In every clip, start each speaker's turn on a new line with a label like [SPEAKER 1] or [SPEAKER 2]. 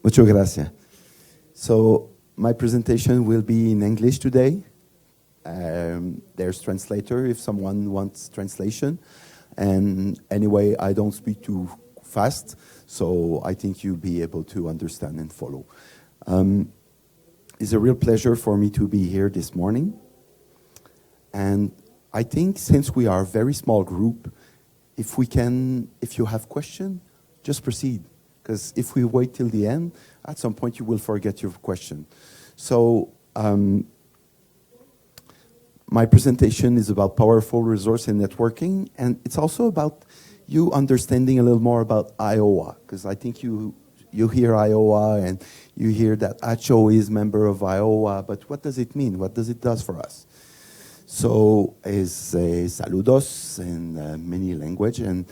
[SPEAKER 1] Muchas gracias. So my presentation will be in English today. There's translator if someone wants translation. And anyway, I don't speak too fast, so I think you'll be able to understand and follow. It's a real pleasure for me to be here this morning. And I think since we are a very small group, if you have questions, just proceed. Because if we wait till the end, at some point you will forget your question. So my presentation is about powerful resource and networking, and it's also about you understanding a little more about Iowa, because I think you hear Iowa and you hear that Acho is member of Iowa, but what does it mean? What does it do for us? So es saludos in many languages, and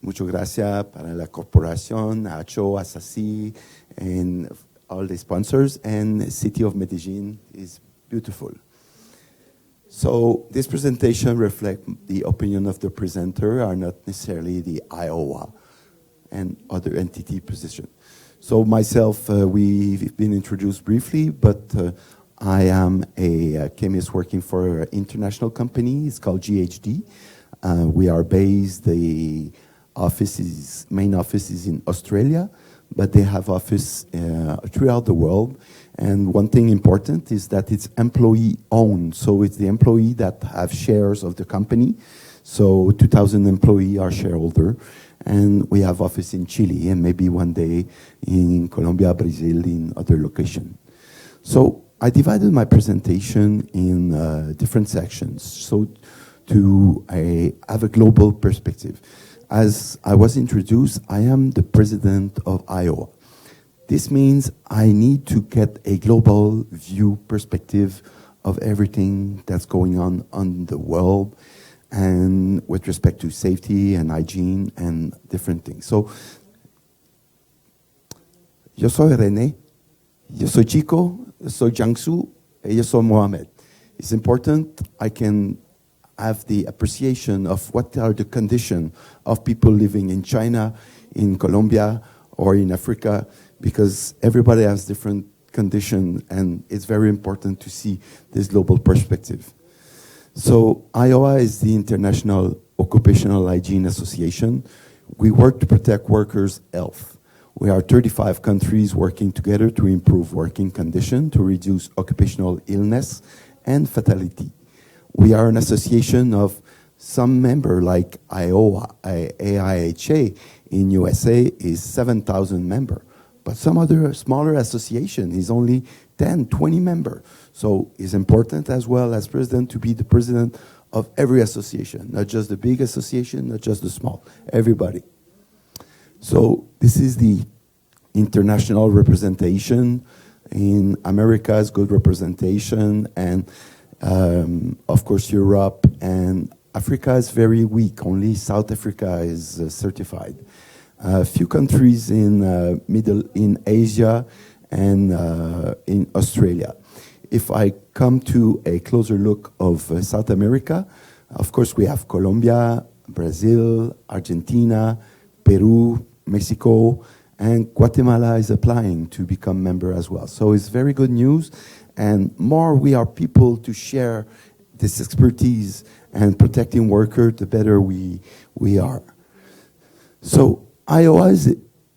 [SPEAKER 1] muchas gracias para la corporación, Acho, Asasi, and all the sponsors, and City of Medellin is beautiful. So this presentation reflects the opinion of the presenter, are not necessarily the Iowa and other entity position. So myself, we've been introduced briefly, but I am a chemist working for an international company. It's called GHD. We are based, the main office is in Australia, but they have office throughout the world. And one thing important is that it's employee-owned. So it's the employee that have shares of the company. So 2,000 employees are shareholder. And we have office in Chile and maybe one day in Colombia, Brazil, in other location. So I divided my presentation in different sections. So to have a global perspective. As I was introduced, I am the president of Iowa. This means I need to get a global view perspective of everything that's going on the world and with respect to safety and hygiene and different things. So, yo soy Rene, yo soy Chico, yo soy Jiangsu, and yo soy Mohamed. It's important I can have the appreciation of what are the conditions of people living in China, in Colombia, or in Africa, because everybody has different conditions, and it's very important to see this global perspective. So Iowa is the International Occupational Hygiene Association. We work to protect workers' health. We are 35 countries working together to improve working conditions, to reduce occupational illness and fatality. We are an association of some member like Iowa, AIHA in USA is 7,000 members. But some other smaller association is only 10, 20 members. So it's important as well as president to be the president of every association, not just the big association, not just the small, everybody. So this is the international representation. In America's good representation, and of course Europe and Africa is very weak. Only South Africa is certified. A few countries in Asia and in Australia. If I come to a closer look of South America, of course we have Colombia, Brazil, Argentina, Peru, Mexico, and Guatemala is applying to become member as well. So it's very good news, and more we are people to share this expertise and protecting workers, the better we are. So Iowa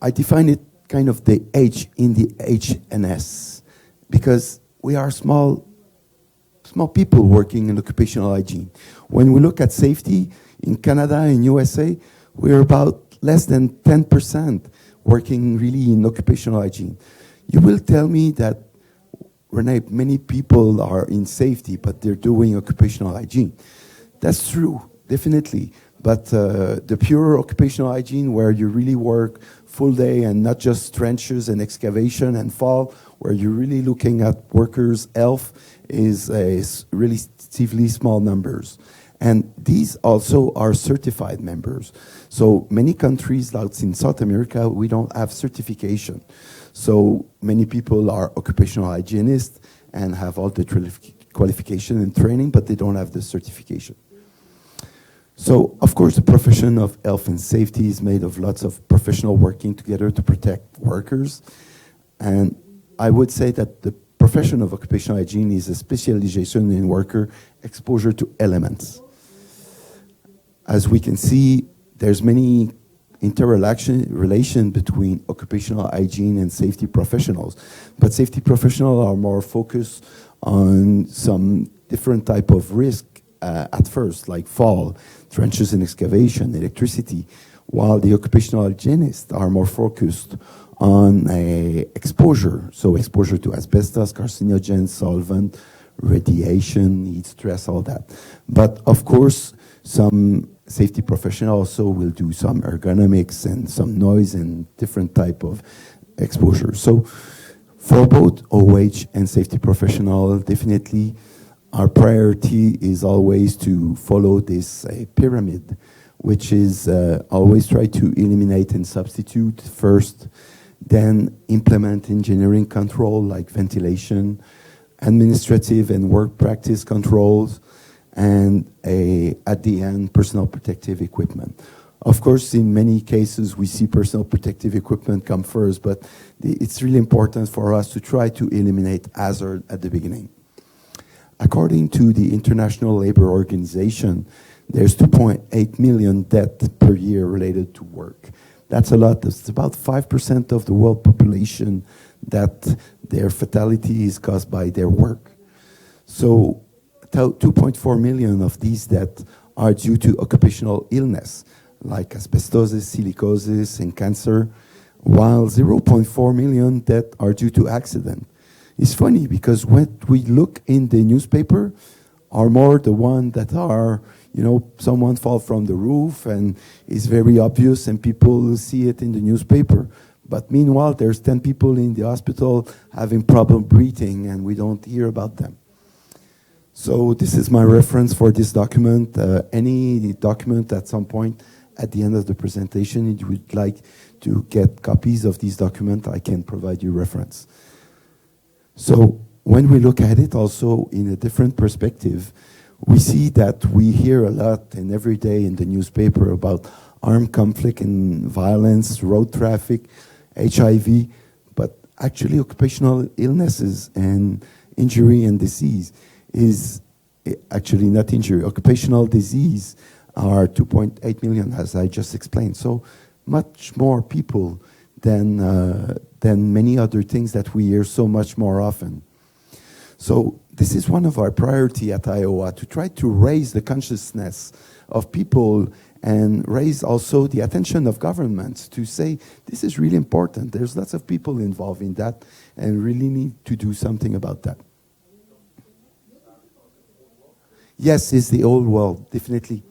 [SPEAKER 1] I define it kind of the H in the HNS, because we are small people working in occupational hygiene. When we look at safety in Canada and USA, we're about less than 10% working really in occupational hygiene. You will tell me that, Rene, many people are in safety, but they're doing occupational hygiene. That's true, definitely. But the pure occupational hygiene, where you really work full day and not just trenches and excavation and fall, where you're really looking at workers' health, is relatively small numbers. And these also are certified members. So many countries, like in South America, we don't have certification. So many people are occupational hygienists and have all the qualification and training, but they don't have the certification. So, of course, the profession of health and safety is made of lots of professionals working together to protect workers. And I would say that the profession of occupational hygiene is a specialization in worker exposure to elements. As we can see, there's many relation between occupational hygiene and safety professionals. But safety professionals are more focused on some different type of risk at first, like fall, trenches and excavation, electricity, while the occupational hygienists are more focused on exposure, so exposure to asbestos, carcinogens, solvent, radiation, heat stress, all that. But of course, some safety professional also will do some ergonomics and some noise and different type of exposure. So for both OH and safety professional, definitely our priority is always to follow this pyramid, which is always try to eliminate and substitute first, then implement engineering control like ventilation, administrative and work practice controls, and at the end, personal protective equipment. Of course, in many cases, we see personal protective equipment come first, but it's really important for us to try to eliminate hazard at the beginning. According to the International Labour Organization, there's 2.8 million deaths per year related to work. That's a lot. It's about 5% of the world population that their fatality is caused by their work. So 2.4 million of these deaths are due to occupational illness, like asbestosis, silicosis, and cancer, while 0.4 million deaths are due to accident. It's funny because when we look in the newspaper, are more the ones that are, someone fall from the roof and it's very obvious and people see it in the newspaper. But meanwhile, there's 10 people in the hospital having problem breathing and we don't hear about them. So this is my reference for this document. Any document at some point at the end of the presentation, if you would like to get copies of these documents, I can provide you reference. So when we look at it also in a different perspective, we see that we hear a lot and every day in the newspaper about armed conflict and violence, road traffic, HIV, but actually occupational illnesses and injury and disease is actually not injury. Occupational disease are 2.8 million, as I just explained. So much more people than many other things that we hear so much more often. So this is one of our priority at Iowa, to try to raise the consciousness of people and raise also the attention of governments to say, this is really important. There's lots of people involved in that and really need to do something about that. Yes, it's the old world, definitely.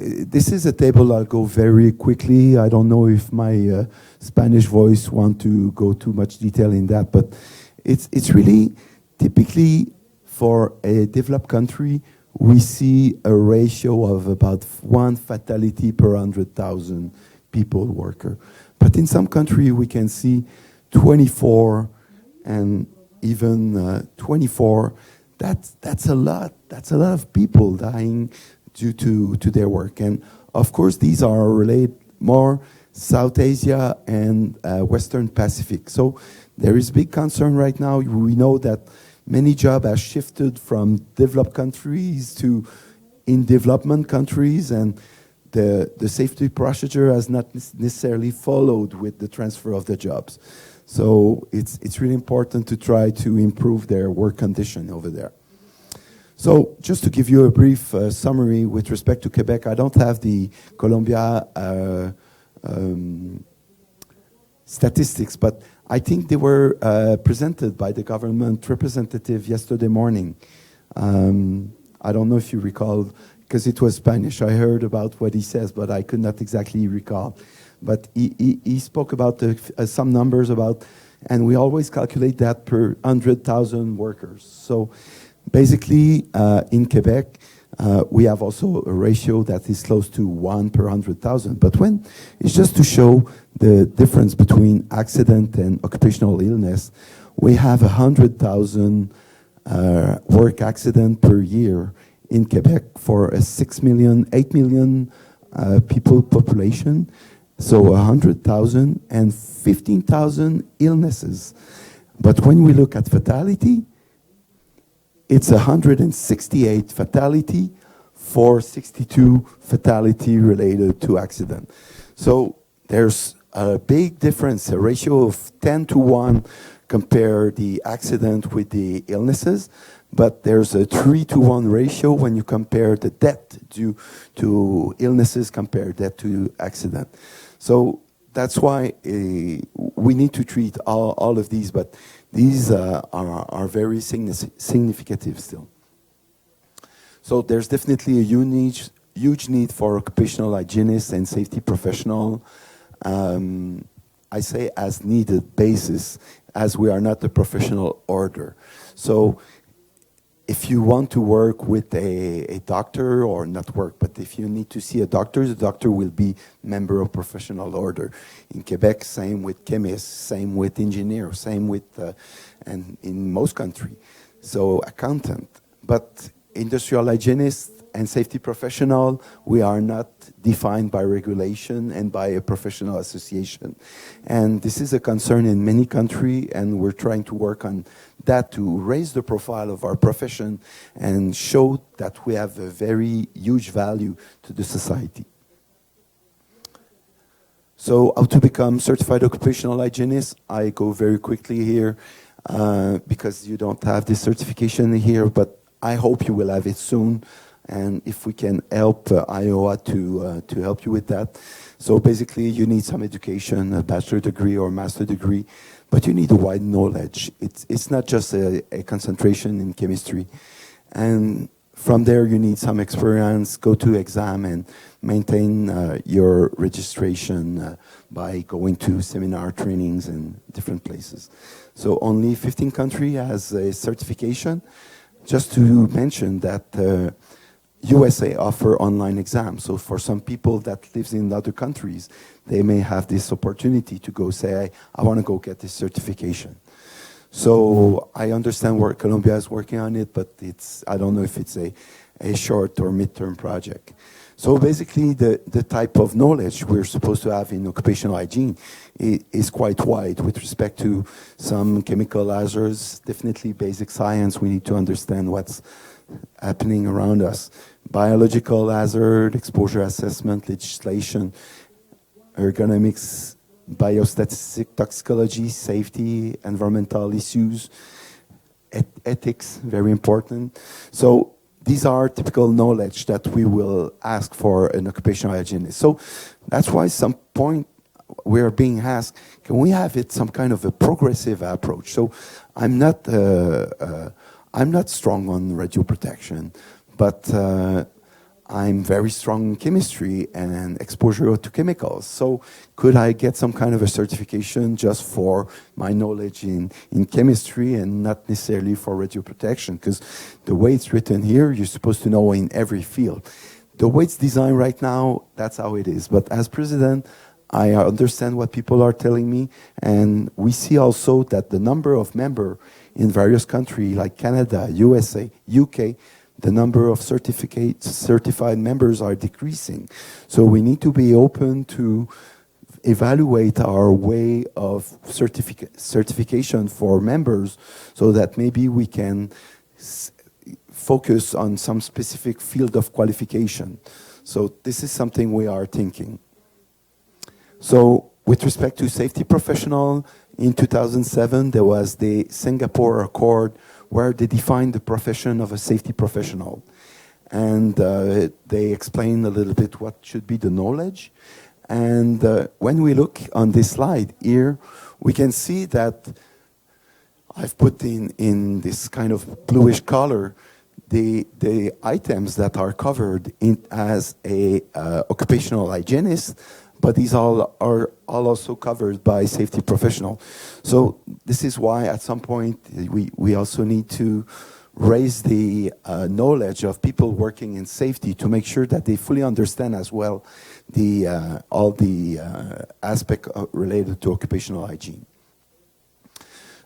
[SPEAKER 1] This is a table I'll go very quickly. I don't know if my Spanish voice want to go too much detail in that, but it's really typically for a developed country, we see a ratio of about 1 fatality per 100,000 people worker. But in some country, we can see 24 and even 24. That's a lot. That's a lot of people dying due to their work. And of course, these are related more South Asia and Western Pacific. So there is big concern right now. We know that many jobs have shifted from developed countries to in development countries, and the safety procedure has not necessarily followed with the transfer of the jobs. So it's really important to try to improve their work condition over there. So just to give you a brief summary with respect to Quebec, I don't have the Colombia statistics, but I think they were presented by the government representative yesterday morning. I don't know if you recall, because it was Spanish. I heard about what he says, but I could not exactly recall. But he spoke about some numbers about, and we always calculate that per 100,000 workers. So basically, in Quebec, we have also a ratio that is close to 1 per 100,000. But when it's just to show the difference between accident and occupational illness, we have 100,000 work accident per year in Quebec for a 8 million people population. So 100,000 and 15,000 illnesses. But when we look at fatality, it's 168 fatality for 62 fatality related to accident. So there's a big difference, a ratio of 10 to 1 compare the accident with the illnesses, but there's a 3 to 1 ratio when you compare the death due to illnesses compared death to accident. So that's why we need to treat all of these, but these are very significant still. So there's definitely a huge need for occupational hygienists and safety professional. I say as needed basis, as we are not a professional order. So if you want to work with a doctor, or not work, but if you need to see a doctor, the doctor will be member of professional order. In Quebec, same with chemists, same with engineer, same with, and in most countries, so accountant. But industrial hygienist and safety professional, we are not defined by regulation and by a professional association. And this is a concern in many countries, and we're trying to work on that to raise the profile of our profession and show that we have a very huge value to the society. So how to become certified occupational hygienist? I go very quickly here because you don't have this certification here, but I hope you will have it soon. And if we can help Iowa to help you with that. So basically you need some education, a bachelor degree or master degree, but you need a wide knowledge. It's not just a concentration in chemistry. And from there you need some experience, go to exam and maintain your registration by going to seminar trainings in different places. So only 15 countries has a certification. Just to mention that USA offer online exams. So for some people that lives in other countries, they may have this opportunity to go say, I want to go get this certification. So I understand where Columbia is working on it, but I don't know if it's a short or midterm project. So basically the type of knowledge we're supposed to have in occupational hygiene is quite wide with respect to some chemical hazards, definitely basic science. We need to understand what's happening around us. Biological hazard, exposure assessment, legislation, ergonomics, biostatistic, toxicology, safety, environmental issues, ethics, very important. So these are typical knowledge that we will ask for an occupational hygienist. So that's why some point we are being asked, can we have it some kind of a progressive approach? So I'm not strong on radio protection, but I'm very strong in chemistry and exposure to chemicals. So could I get some kind of a certification just for my knowledge in chemistry and not necessarily for radio protection? Because the way it's written here, you're supposed to know in every field. The way it's designed right now, that's how it is. But as president, I understand what people are telling me, and we see also that the number of members in various countries like Canada, USA, UK, the number of certified members are decreasing. So we need to be open to evaluate our way of certification for members so that maybe we can focus on some specific field of qualification. So this is something we are thinking. So with respect to safety professional, in 2007, there was the Singapore Accord where they defined the profession of a safety professional. And they explained a little bit what should be the knowledge. And when we look on this slide here, we can see that I've put in this kind of bluish color the items that are covered as a occupational hygienist, but these all are also covered by safety professional. So this is why at some point we also need to raise the knowledge of people working in safety to make sure that they fully understand as well all the aspect related to occupational hygiene.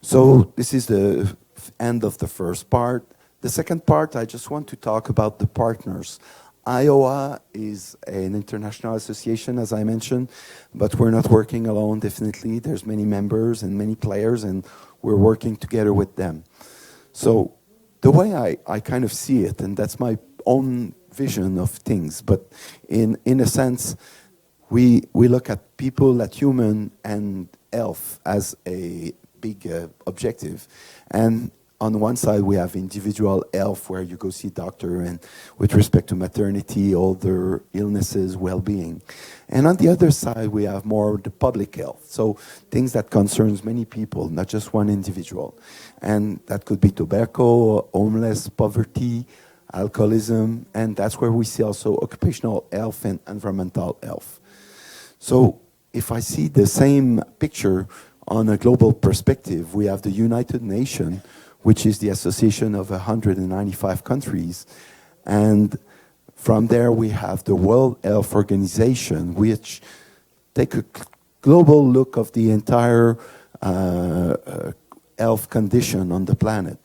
[SPEAKER 1] So this is the end of the first part. The second part, I just want to talk about the partners. Iowa is an international association, as I mentioned, but we're not working alone, definitely. There's many members and many players, and we're working together with them. So the way I kind of see it, and that's my own vision of things, but in a sense, we look at people, at human and health as a big objective. And on one side, we have individual health, where you go see doctor, and with respect to maternity, older illnesses, well-being. And on the other side, we have more the public health. So things that concerns many people, not just one individual. And that could be tobacco, homeless, poverty, alcoholism, and that's where we see also occupational health and environmental health. So if I see the same picture on a global perspective, we have the United Nations, which is the association of 195 countries. And from there, we have the World Health Organization, which take a global look of the entire health condition on the planet.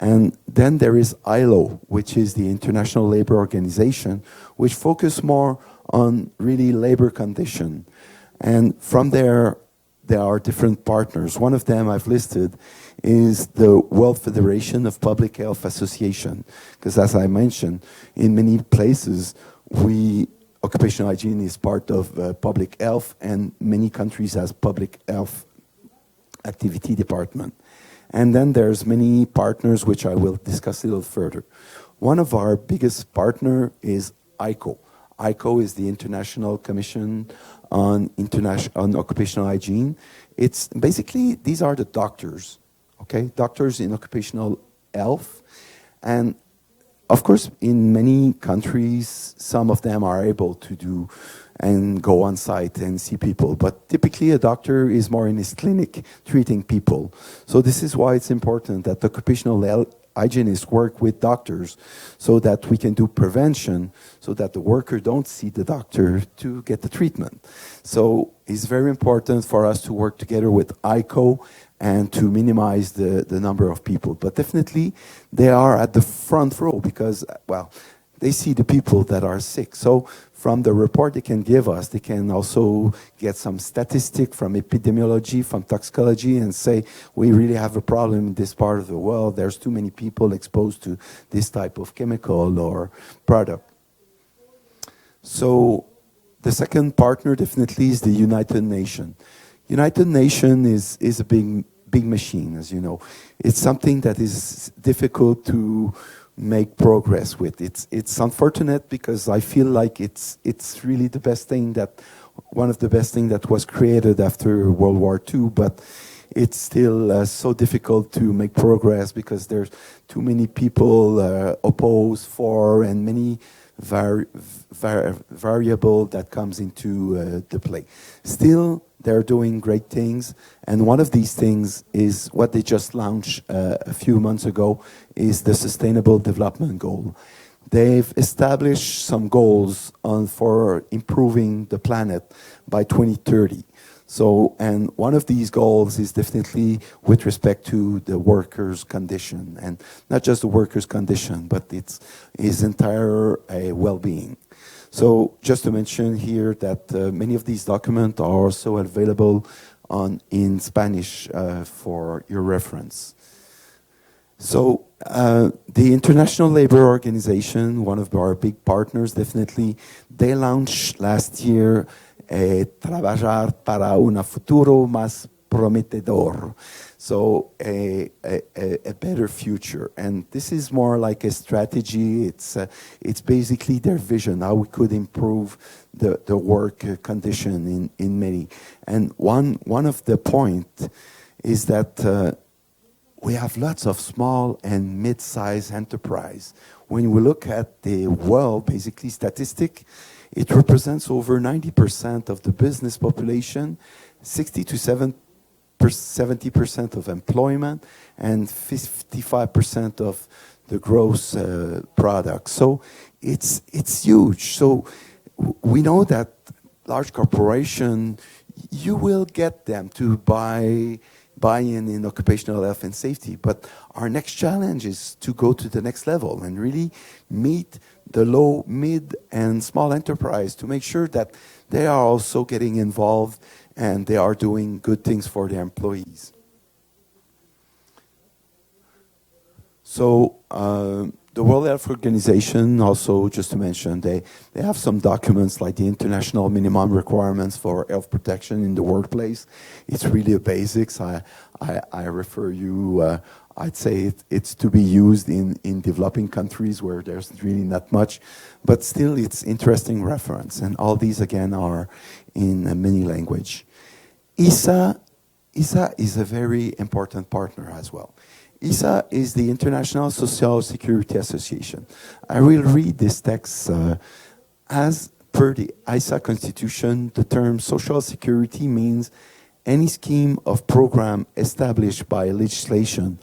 [SPEAKER 1] And then there is ILO, which is the International Labor Organization, which focus more on really labor condition. And from there are different partners. One of them I've listed is the World Federation of Public Health Association. Because as I mentioned, in many places, occupational hygiene is part of public health, and many countries has public health activity department. And then there's many partners, which I will discuss a little further. One of our biggest partner is ICO. ICO is the International Commission on Occupational Hygiene. It's basically, these are the doctors, okay? Doctors in occupational health. And of course, in many countries, some of them are able to do and go on site and see people. But typically, a doctor is more in his clinic treating people. So this is why it's important that occupational hygienists work with doctors so that we can do prevention, so that the worker don't see the doctor to get the treatment. So it's very important for us to work together with ICO and to minimize the number of people. But definitely, they are at the front row because, well, they see the people that are sick. So from the report they can give us, they can also get some statistic from epidemiology, from toxicology, and say, we really have a problem in this part of the world. There's too many people exposed to this type of chemical or product. So the second partner definitely is the United Nations. United Nations is a big machine, as you know. It's something that is difficult to make progress with. It's unfortunate because I feel like it's really the best thing one of the best things that was created after World War II, but it's still so difficult to make progress because there's too many people opposed for, and many variable that comes into the play. Still, they're doing great things, and one of these things is what they just launched a few months ago, is the Sustainable Development Goal. They've established some goals for improving the planet by 2030. So, and one of these goals is definitely with respect to the workers' condition, and not just the workers' condition, but it's his entire well-being. So just to mention here that many of these documents are also available in Spanish for your reference. So the International Labor Organization, one of our big partners, definitely, they launched last year Trabajar para un futuro más prometedor. So a better future. And this is more like a strategy. It's basically their vision, how we could improve the work condition in many. And one of the point is that we have lots of small and mid-sized enterprise. When we look at the world, basically statistic, it represents over 90% of the business population, 60 to 70% of employment, and 55% of the gross product. So it's huge. So we know that large corporation, you will get them to buy buy-in in occupational health and safety. But our next challenge is to go to the next level and really meet the low, mid, and small enterprise to make sure that they are also getting involved and they are doing good things for their employees. So the World Health Organization also, just to mention, they have some documents like the International Minimum Requirements for Health Protection in the Workplace. It's really a basics. I refer you, I'd say it's to be used in developing countries where there's really not much, but still it's interesting reference. And all these, again, are in many language. ISA is a very important partner as well. ISA is the International Social Security Association. I will read this text. As per the ISA Constitution, the term social security means any scheme of program established by legislation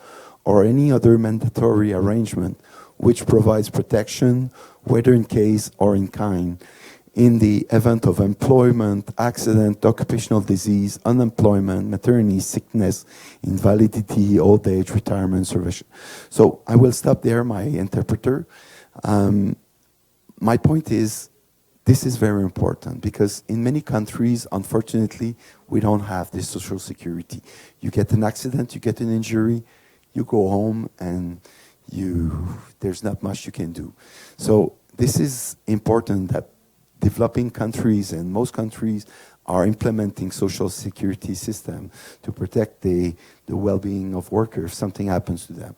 [SPEAKER 1] or any other mandatory arrangement which provides protection, whether in case or in kind, in the event of employment, accident, occupational disease, unemployment, maternity, sickness, invalidity, old age, retirement, service. So I will stop there, my interpreter. My point is, this is very important because in many countries, unfortunately, we don't have this social security. You get an accident, you get an injury, you go home and there's not much you can do. So this is important that developing countries and most countries are implementing social security system to protect the well-being of workers if something happens to them.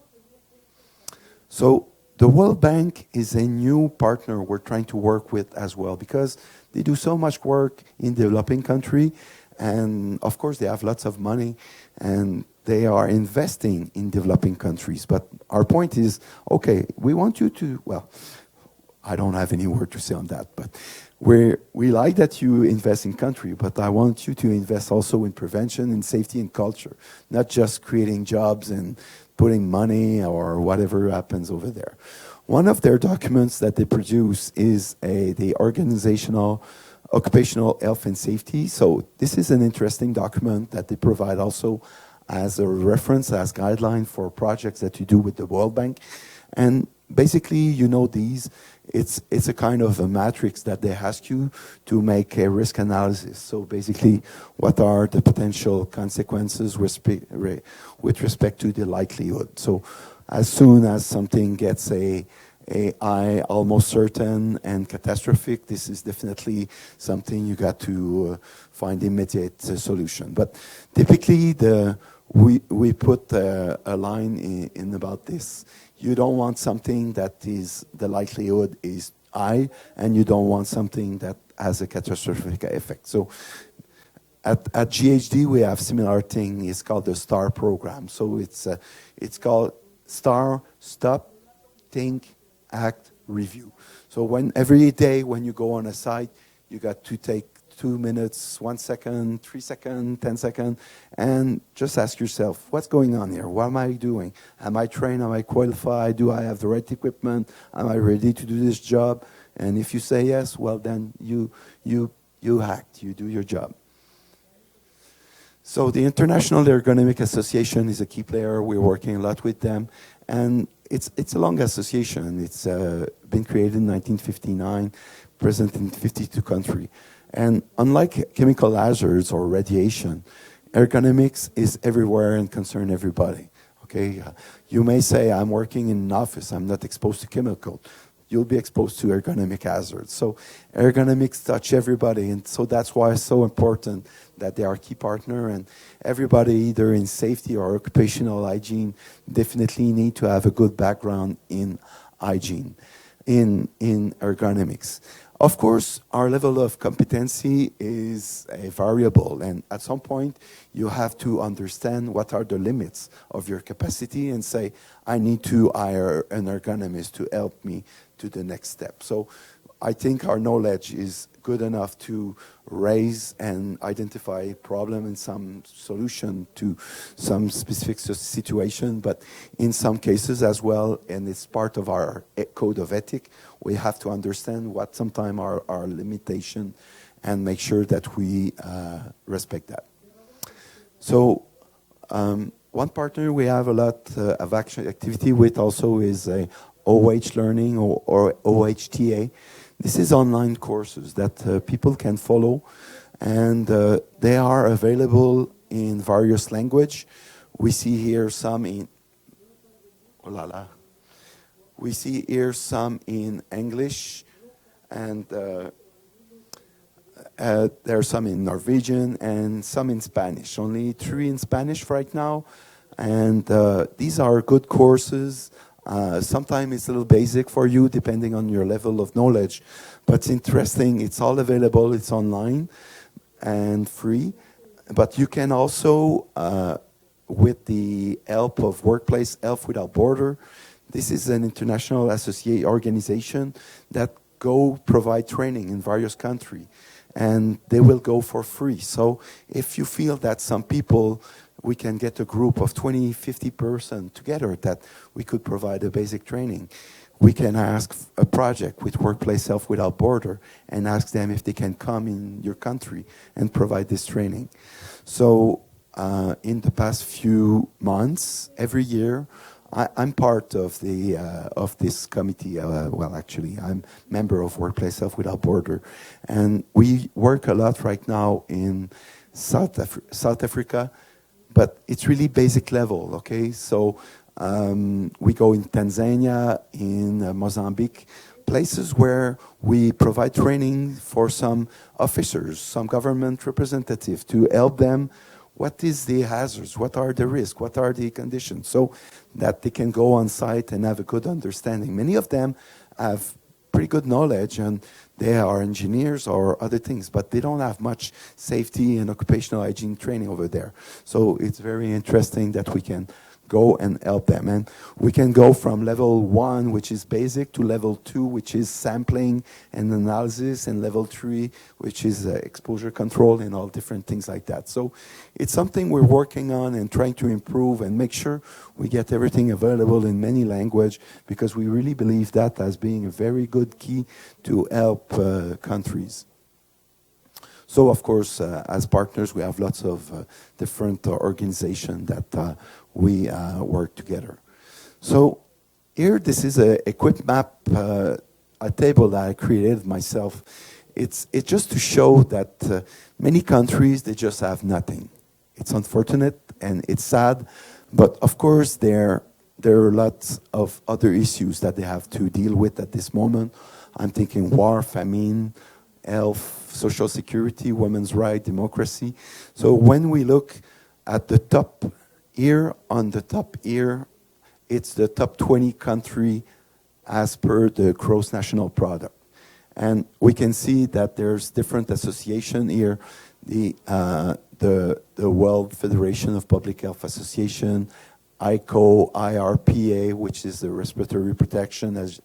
[SPEAKER 1] So the World Bank is a new partner we're trying to work with as well because they do so much work in developing country and of course they have lots of money and they are investing in developing countries. But our point is, okay, we want you to, well, I don't have any word to say on that, but we like that you invest in country, but I want you to invest also in prevention and safety and culture, not just creating jobs and putting money or whatever happens over there. One of their documents that they produce is the Organizational Occupational Health and Safety. So this is an interesting document that they provide also as a reference, as guideline for projects that you do with the World Bank. And basically, you know these, it's a kind of a matrix that they ask you to make a risk analysis. So basically, what are the potential consequences with respect to the likelihood? So as soon as something gets a almost certain and catastrophic, this is definitely something you got to find immediate solution. But typically, we put a line in about this. You don't want something that is, the likelihood is high, and you don't want something that has a catastrophic effect. So at GHD, we have similar thing. It's called the STAR program. So it's called STAR, Stop, Think, Act, Review. So every day when you go on a site, you got to take 2 minutes, 1 second, 3 seconds, 10 seconds, and just ask yourself, what's going on here? What am I doing? Am I trained? Am I qualified? Do I have the right equipment? Am I ready to do this job? And if you say yes, well, then you act, you do your job. So the International Ergonomic Association is a key player. We're working a lot with them. And it's a long association. It's been created in 1959, present in 52 countries. And unlike chemical hazards or radiation, ergonomics is everywhere and concern everybody. Okay, you may say, I'm working in an office, I'm not exposed to chemical. You'll be exposed to ergonomic hazards. So ergonomics touch everybody, and so that's why it's so important that they are a key partner, and everybody either in safety or occupational hygiene definitely need to have a good background in hygiene, in ergonomics. Of course, our level of competency is a variable, and at some point, you have to understand what are the limits of your capacity and say, I need to hire an ergonomist to help me to the next step. So I think our knowledge is good enough to raise and identify a problem and some solution to some specific situation, but in some cases as well, and it's part of our code of ethic, we have to understand what sometimes are our limitation and make sure that we respect that. So One partner we have a lot of activity with also is OH Learning or OHTA. This is online courses that people can follow, and they are available in various language. We see here some in we see here some in English, and there are some in Norwegian and some in Spanish. Only 3 in Spanish right now, and these are good courses. Sometimes it's a little basic for you, depending on your level of knowledge, but it's interesting. It's all available. It's online and free, but you can also, with the help of Workplace Health Without Border, this is an international organization that go provide training in various countries, and they will go for free. So if you feel that some people, we can get a group of 20, 50 person together that we could provide a basic training. We can ask a project with Workplace Health Without Border and ask them if they can come in your country and provide this training. So in the past few months, every year, I'm part of the of this committee. Well, actually, I'm member of Workplace Health Without Border, and we work a lot right now in South Africa, but it's really basic level. Okay, so we go in Tanzania, in Mozambique, places where we provide training for some officers, some government representatives to help them. What is the hazards? What are the risks? What are the conditions? So that they can go on site and have a good understanding. Many of them have pretty good knowledge and they are engineers or other things, but they don't have much safety and occupational hygiene training over there. So it's very interesting that we can go and help them. And we can go from level 1, which is basic, to level 2, which is sampling and analysis, and level 3, which is exposure control and all different things like that. So it's something we're working on and trying to improve and make sure we get everything available in many languages, because we really believe that as being a very good key to help countries. So, of course, as partners, we have lots of different organizations that we work together. So here, this is a quick map, a table that I created myself. It's just to show that many countries, they just have nothing. It's unfortunate and it's sad, but of course there are lots of other issues that they have to deal with at this moment. I'm thinking war, famine, health, social security, women's rights, democracy. So when we look at the top here, on the top here, it's the top 20 country as per the gross national product. And we can see that there's different association here. The World Federation of Public Health Association, ICO, IRPA, which is the respiratory protection, as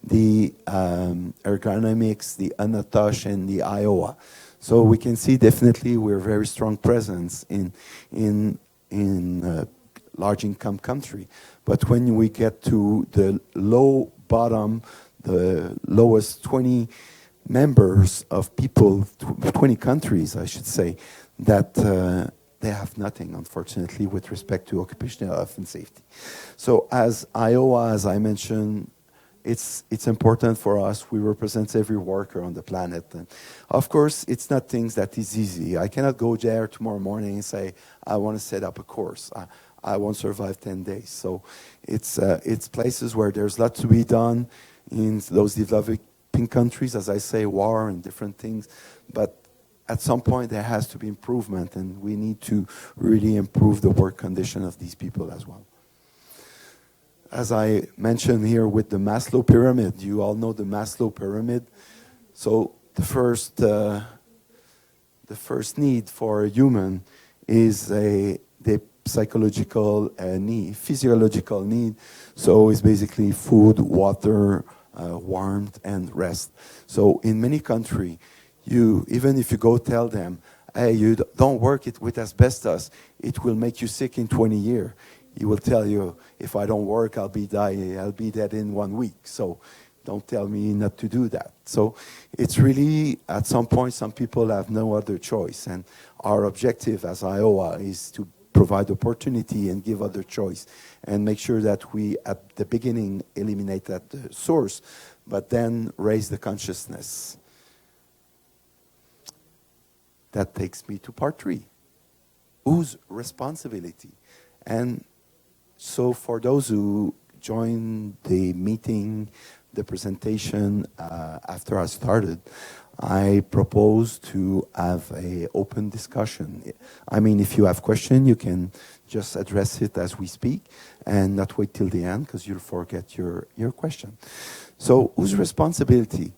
[SPEAKER 1] the ergonomics, the UNATOSH, and the Iowa. So we can see definitely we're a very strong presence in large income country. But when we get to the low bottom, the lowest 20 members of people, 20 countries, I should say, that they have nothing, unfortunately, with respect to occupational health and safety. So as Iowa, as I mentioned, it's important for us. We represent every worker on the planet. And of course, it's not things that is easy. I cannot go there tomorrow morning and say, I want to set up a course. I won't survive 10 days. So it's places where there's lots to be done in those developing countries, as I say, war and different things. But at some point, there has to be improvement, and we need to really improve the work condition of these people as well. As I mentioned here with the Maslow pyramid, you all know the Maslow pyramid. So the first need for a human is the psychological need, physiological need. So it's basically food, water, warmth, and rest. So in many countries, even if you go tell them, hey, you don't work it with asbestos, it will make you sick in 20 years. He will tell you, if I don't work, I'll be dead in 1 week. So don't tell me not to do that. So it's really, at some point, some people have no other choice. And our objective as Iowa is to provide opportunity and give other choice, and make sure that we, at the beginning, eliminate that source, but then raise the consciousness. That takes me to part 3. Whose responsibility? And so for those who joined the meeting, the presentation after I started, I propose to have an open discussion. I mean, if you have questions, you can just address it as we speak and not wait till the end because you'll forget your question. So whose responsibility?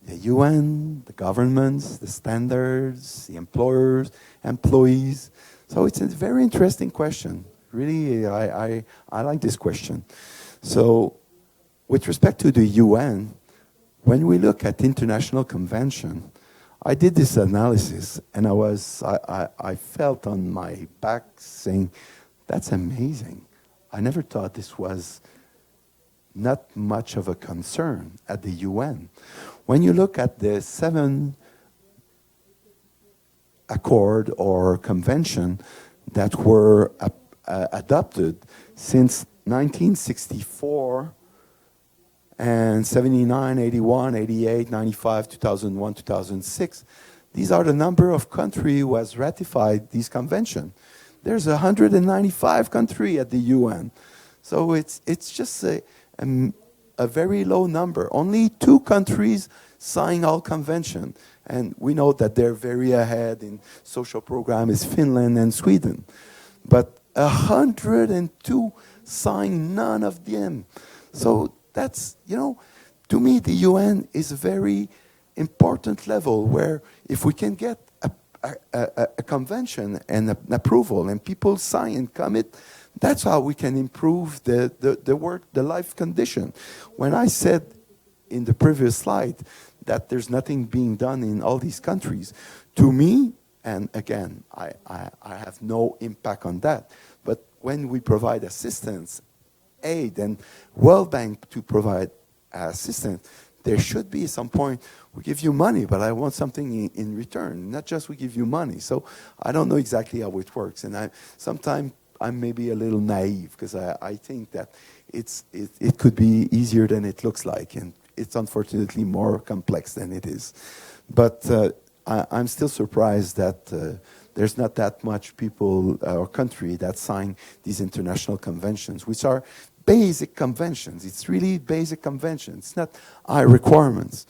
[SPEAKER 1] The UN, the governments, the standards, the employers, employees. So it's a very interesting question. Really, I like this question. So with respect to the UN, when we look at international convention, I did this analysis and I felt on my back saying, that's amazing. I never thought this was not much of a concern at the UN. When you look at the 7 accord or convention that were adopted since 1964 and 79, 81, 88, 95, 2001, 2006, these are the number of countries who has ratified these conventions. There's 195 countries at the UN. So it's just a very low number. Only 2 countries sign all convention. And we know that they're very ahead in social program is Finland and Sweden. But 102 sign none of them. So that's, to me, the UN is a very important level where if we can get a convention and an approval and people sign and commit, that's how we can improve the life condition. When I said in the previous slide that there's nothing being done in all these countries, to me, and again, I have no impact on that, but when we provide assistance, aid, and World Bank to provide assistance, there should be some point, we give you money, but I want something in return, not just we give you money. So I don't know exactly how it works, and sometimes I'm maybe a little naive because I think that it could be easier than it looks like, and it's unfortunately more complex than it is. But I'm still surprised that there's not that much people or country that sign these international conventions, which are basic conventions. It's really basic conventions. It's not high requirements.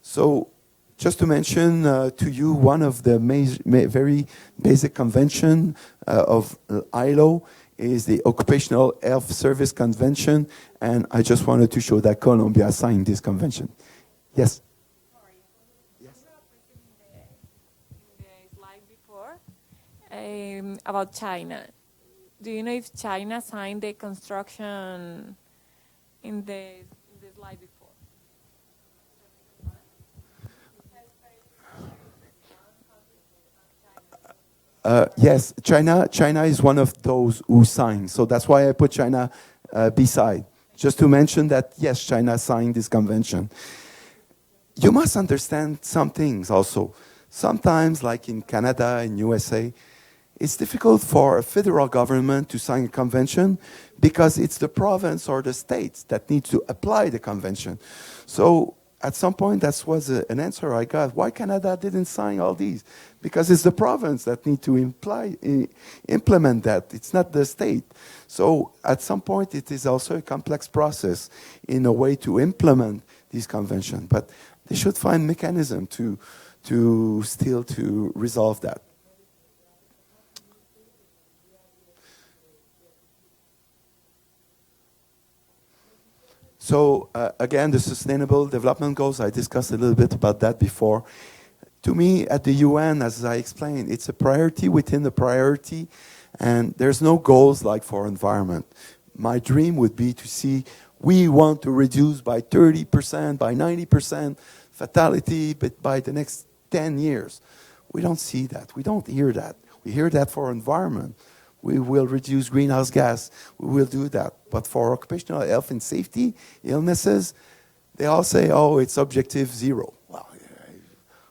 [SPEAKER 1] So just to mention to you one of the very basic convention of ILO is the Occupational Health Service Convention, and I just wanted to show that Colombia signed this convention. Yes?
[SPEAKER 2] Sorry. Yes. In the slide before, about China. Do you know if China signed the construction in the slide before?
[SPEAKER 1] Yes, China is one of those who signed. So that's why I put China beside. Just to mention that, yes, China signed this convention. You must understand some things also. Sometimes, like in Canada and USA, it's difficult for a federal government to sign a convention because it's the province or the states that need to apply the convention. So at some point, that was an answer I got. Why Canada didn't sign all these? Because it's the province that need to implement that. It's not the state. So at some point, it is also a complex process in a way to implement these conventions. But they should find mechanism to resolve that. So again, the Sustainable Development Goals, I discussed a little bit about that before. To me, at the UN, as I explained, it's a priority within the priority, and there's no goals like for environment. My dream would be to see we want to reduce by 30%, by 90% fatality, but by the next 10 years. We don't see that. We don't hear that. We hear that for environment. We will reduce greenhouse gas. We will do that. But for occupational health and safety, illnesses, they all say, oh, it's objective 0. Well,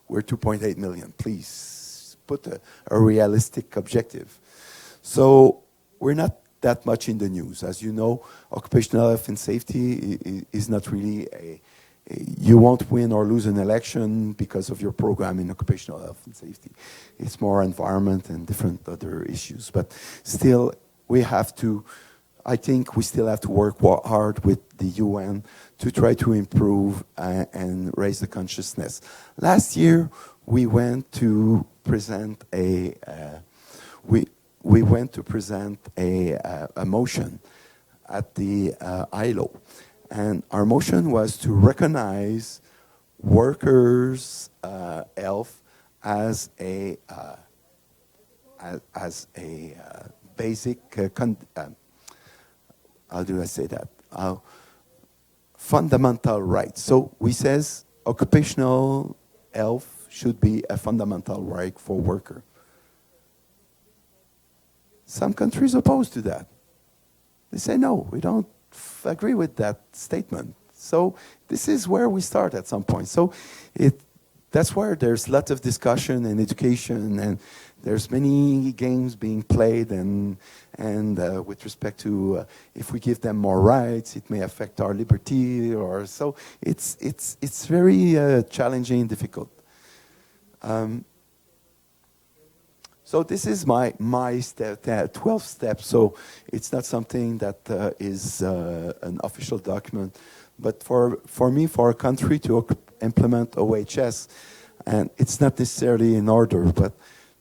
[SPEAKER 1] we're 2.8 million. Please put a realistic objective. So we're not that much in the news. As you know, occupational health and safety is not really you won't win or lose an election because of your program in occupational health and safety. It's more environment and different other issues. But still, I think we still have to work hard with the UN to try to improve and raise the consciousness. Last year, we went to present a motion at the ILO, and our motion was to recognize workers' health as a basic how do I say that? Fundamental right. So we says occupational health should be a fundamental right for worker. Some countries opposed to that. They say, no, we don't agree with that statement. So this is where we start at some point. So that's where there's lots of discussion and education, and there's many games being played, and with respect to if we give them more rights, it may affect our liberty, or so. It's very challenging and difficult. So this is my 12 steps. So it's not something that is an official document, but for me, for a country to implement OHS, and it's not necessarily in order, but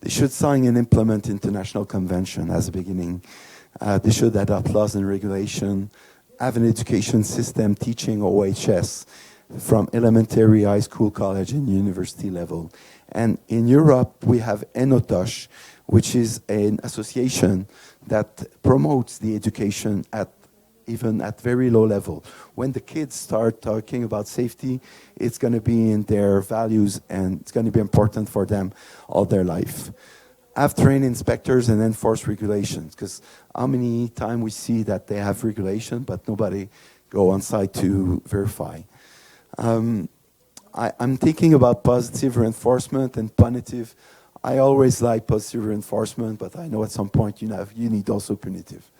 [SPEAKER 1] they should sign and implement international convention as a beginning. They should adopt laws and regulation, have an education system teaching OHS from elementary, high school, college, and university level. And in Europe, we have ENOTOSH, which is an association that promotes the education even at very low level. When the kids start talking about safety, it's going to be in their values, and it's going to be important for them all their life. Have trained inspectors and enforce regulations, because how many times we see that they have regulation, but nobody go on site to verify. I'm thinking about positive reinforcement and punitive. I always like positive reinforcement, but I know at some point you need also punitive.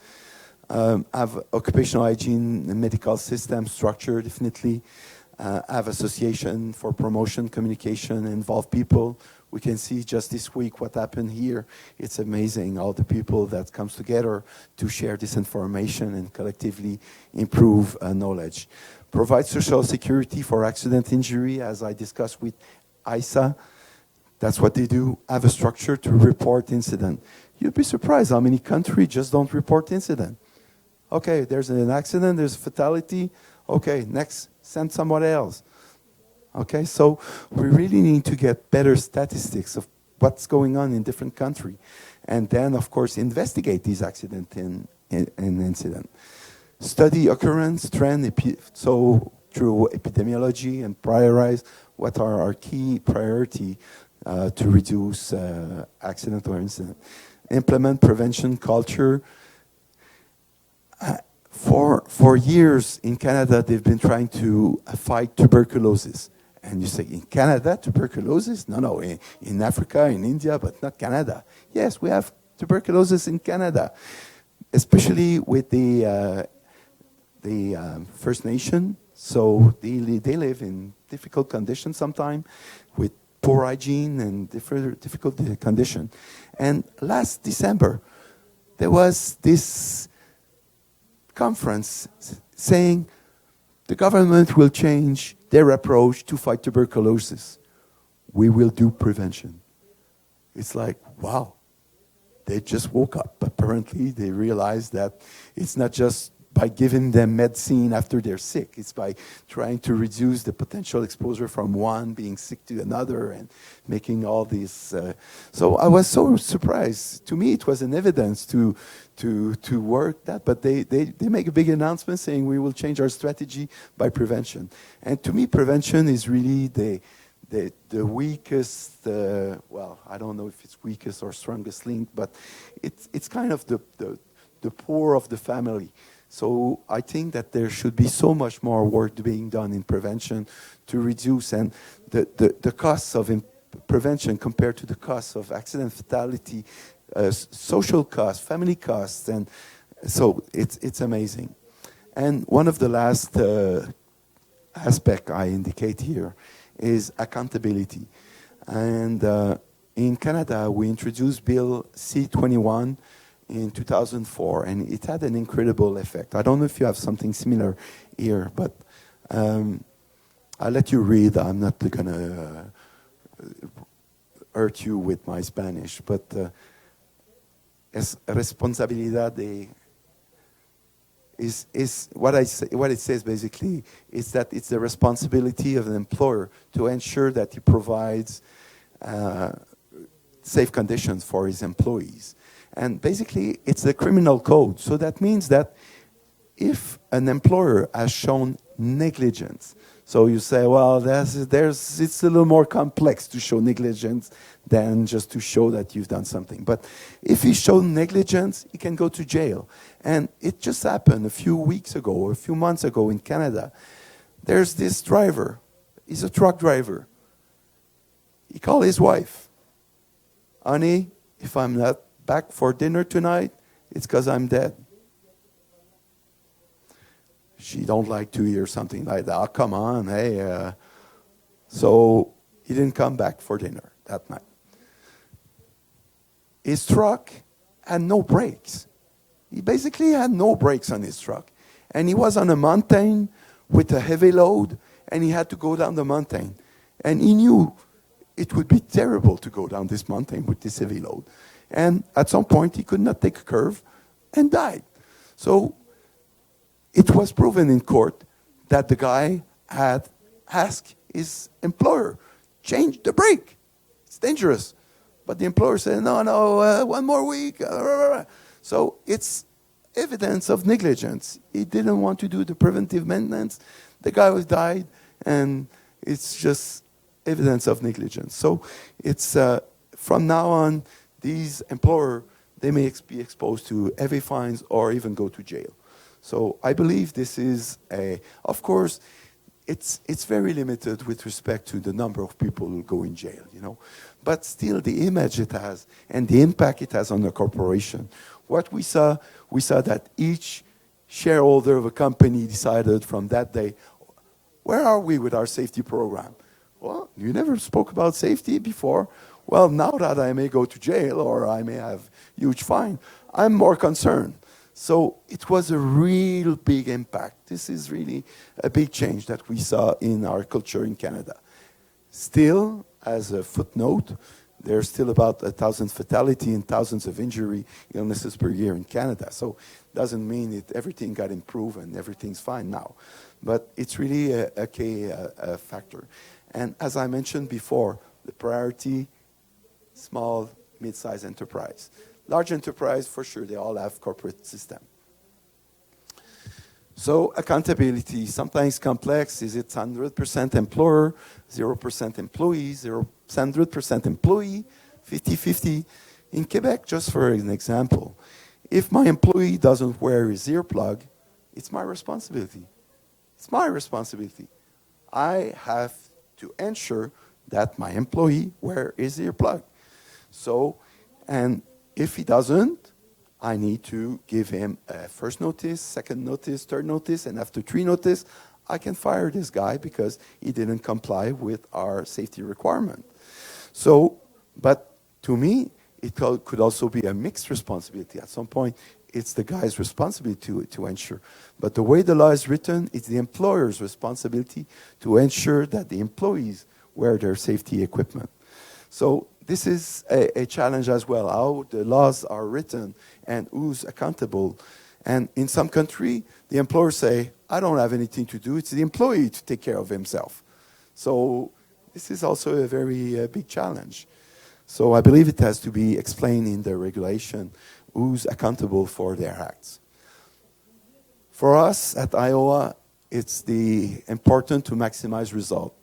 [SPEAKER 1] Have occupational hygiene and medical system structure, definitely. Have association for promotion, communication, involve people. We can see just this week what happened here. It's amazing, all the people that comes together to share this information and collectively improve knowledge. Provide social security for accident injury, as I discussed with ISA. That's what they do. Have a structure to report incident. You'd be surprised how many countries just don't report incident. Okay, there's an accident, there's a fatality. Okay, next, send someone else. Okay, so we really need to get better statistics of what's going on in different countries. And then, of course, investigate these accidents and incident. Study occurrence, trend, so through epidemiology, and prioritize what are our key priority to reduce accident or incident. Implement prevention culture. For years in Canada, they've been trying to fight tuberculosis. And you say, in Canada, tuberculosis? No, in Africa, in India, but not Canada. Yes, we have tuberculosis in Canada, especially with the First Nation. So they live in difficult conditions sometimes, with poor hygiene and difficult condition. And last December, there was this conference saying the government will change their approach to fight tuberculosis. We will do prevention. It's like, wow. They just woke up. Apparently, they realized that it's not just by giving them medicine after they're sick. It's by trying to reduce the potential exposure from one being sick to another and making all these. So I was so surprised. To me, it was an evidence to work that, but they make a big announcement saying we will change our strategy by prevention. And to me, prevention is really the weakest, well, I don't know if it's weakest or strongest link, but it's kind of the poor of the family. So I think that there should be so much more work being done in prevention to reduce, and the costs of prevention compared to the costs of accident fatality social costs, family costs, and so it's amazing. And one of the last aspect I indicate here is accountability. And in Canada, we introduced Bill C-21 in 2004, and it had an incredible effect. I don't know if you have something similar here, but I'll let you read. I'm not going to hurt you with my Spanish, but es responsabilidad de is what it says basically is that it's the responsibility of an employer to ensure that he provides safe conditions for his employees. And basically, it's the criminal code. So that means that if an employer has shown negligence, so you say, well, it's a little more complex to show negligence than just to show that you've done something. But if he showed negligence, he can go to jail. And it just happened a few weeks ago or a few months ago in Canada. There's this driver. He's a truck driver. He called his wife. Honey, if I'm not back for dinner tonight, it's because I'm dead. She don't like to hear something like that. Oh, come on, hey. So he didn't come back for dinner that night. His truck had no brakes. He basically had no brakes on his truck. And he was on a mountain with a heavy load, and he had to go down the mountain. And he knew it would be terrible to go down this mountain with this heavy load. And at some point, he could not take a curve and died. So it was proven in court that the guy had asked his employer, change the brake. It's dangerous. But the employer said, no, 1 more week. So it's evidence of negligence. He didn't want to do the preventive maintenance. The guy was died, and it's just evidence of negligence. So it's from now on, these employers, they may be exposed to heavy fines or even go to jail. So I believe this is of course, it's very limited with respect to the number of people who go in jail, But still, the image it has and the impact it has on the corporation. What we saw that each shareholder of a company decided from that day, where are we with our safety program? Well, you never spoke about safety before. Well, now that I may go to jail or I may have huge fine, I'm more concerned. So it was a real big impact. This is really a big change that we saw in our culture in Canada. Still, as a footnote, there's still about 1,000 fatality and thousands of injury illnesses per year in Canada. So it doesn't mean that everything got improved and everything's fine now. But it's really a key factor. And as I mentioned before, the priority, small, mid-sized enterprise. Large enterprise, for sure, they all have corporate system. So accountability, sometimes complex. Is it 100% employer, 0% employees, 100% employee, 50-50? In Quebec, just for an example, if my employee doesn't wear his earplug, it's my responsibility. It's my responsibility. I have to ensure that my employee wear his earplug. So, and if he doesn't, I need to give him a first notice, second notice, third notice, and after 3 notice, I can fire this guy because he didn't comply with our safety requirement. So, but to me, it could also be a mixed responsibility. At some point, it's the guy's responsibility to ensure. But the way the law is written, it's the employer's responsibility to ensure that the employees wear their safety equipment. So this is a challenge as well, how the laws are written and who's accountable. And in some country, the employers say, I don't have anything to do. It's the employee to take care of himself. So this is also a very big challenge. So I believe it has to be explained in the regulation who's accountable for their acts. For us at Iowa, it's important to maximize result.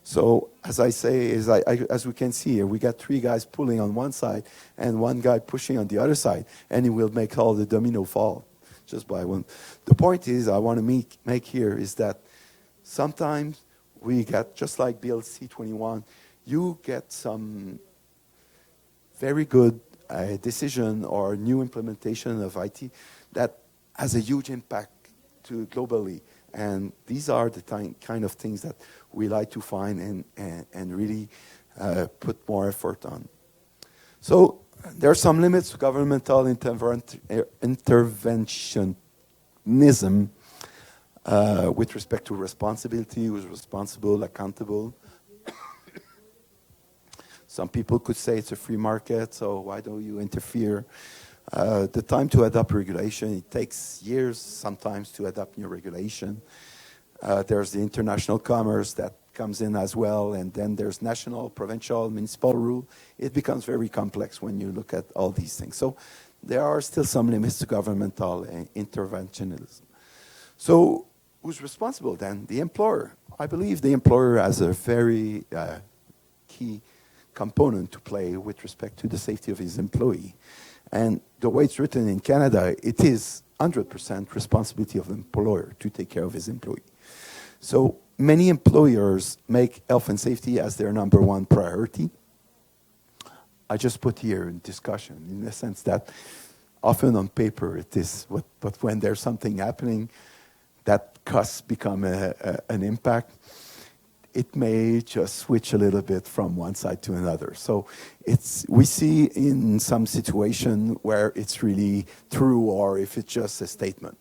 [SPEAKER 1] So as I say, as we can see here, we got 3 guys pulling on one side and 1 guy pushing on the other side, and it will make all the domino fall just by one. The point is, I want to make here is that sometimes we get, just like Bill C-21, you get some very good a decision or new implementation of IT that has a huge impact to globally. And these are the kind of things that we like to find and really put more effort on. So there are some limits to governmental interventionism with respect to responsibility, who's responsible, accountable. Some people could say it's a free market, so why don't you interfere? The time to adopt regulation, it takes years sometimes to adopt new regulation. There's the international commerce that comes in as well, and then there's national, provincial, municipal rule. It becomes very complex when you look at all these things. So there are still some limits to governmental interventionism. So who's responsible then? The employer. I believe the employer has a very key component to play with respect to the safety of his employee. And the way it's written in Canada, it is 100% responsibility of the employer to take care of his employee. So many employers make health and safety as their number one priority. I just put here in discussion in the sense that often on paper it is, but when there's something happening, that costs become an impact. It may just switch a little bit from one side to another. So we see in some situation where it's really true or if it's just a statement.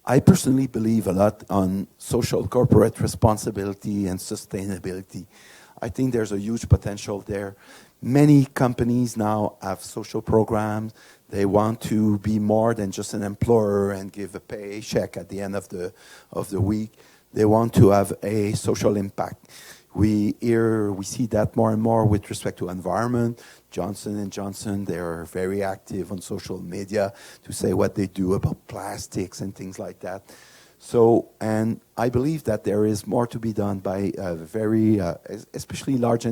[SPEAKER 1] I personally believe a lot on social corporate responsibility and sustainability. I think there's a huge potential there. Many companies now have social programs. They want to be more than just an employer and give a paycheck at the end of the week. They want to have a social impact. We see that more and more with respect to environment. Johnson & Johnson, they are very active on social media to say what they do about plastics and things like that. So, and I believe that there is more to be done by especially large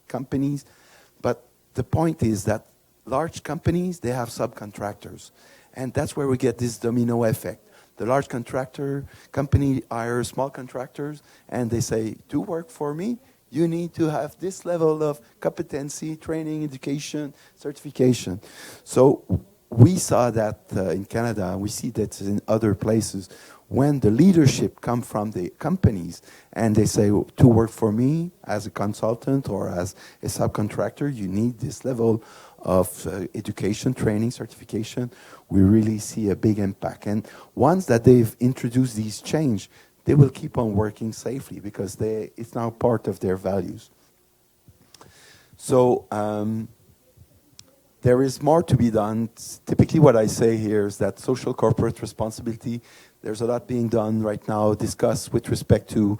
[SPEAKER 1] companies. But the point is that large companies, they have subcontractors. And that's where we get this domino effect. The large company hires small contractors, and they say, to work for me, you need to have this level of competency, training, education, certification. So we saw that in Canada, we see that in other places. When the leadership come from the companies and they say, to work for me as a consultant or as a subcontractor, you need this level of education, training, certification, we really see a big impact. And once that they've introduced these change, they will keep on working safely because it's now part of their values. So there is more to be done. Typically what I say here is that social corporate responsibility, there's a lot being done right now, discussed with respect to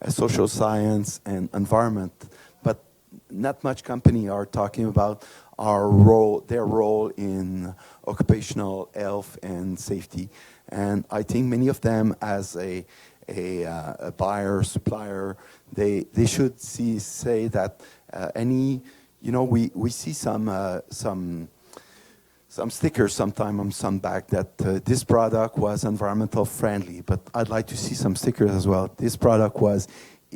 [SPEAKER 1] social science and environment, but not much company are talking about their role in occupational health and safety. And I think many of them as a buyer, supplier, they should say that we see some stickers sometime on some bag that this product was environmental friendly, but I'd like to see some stickers as well. This product was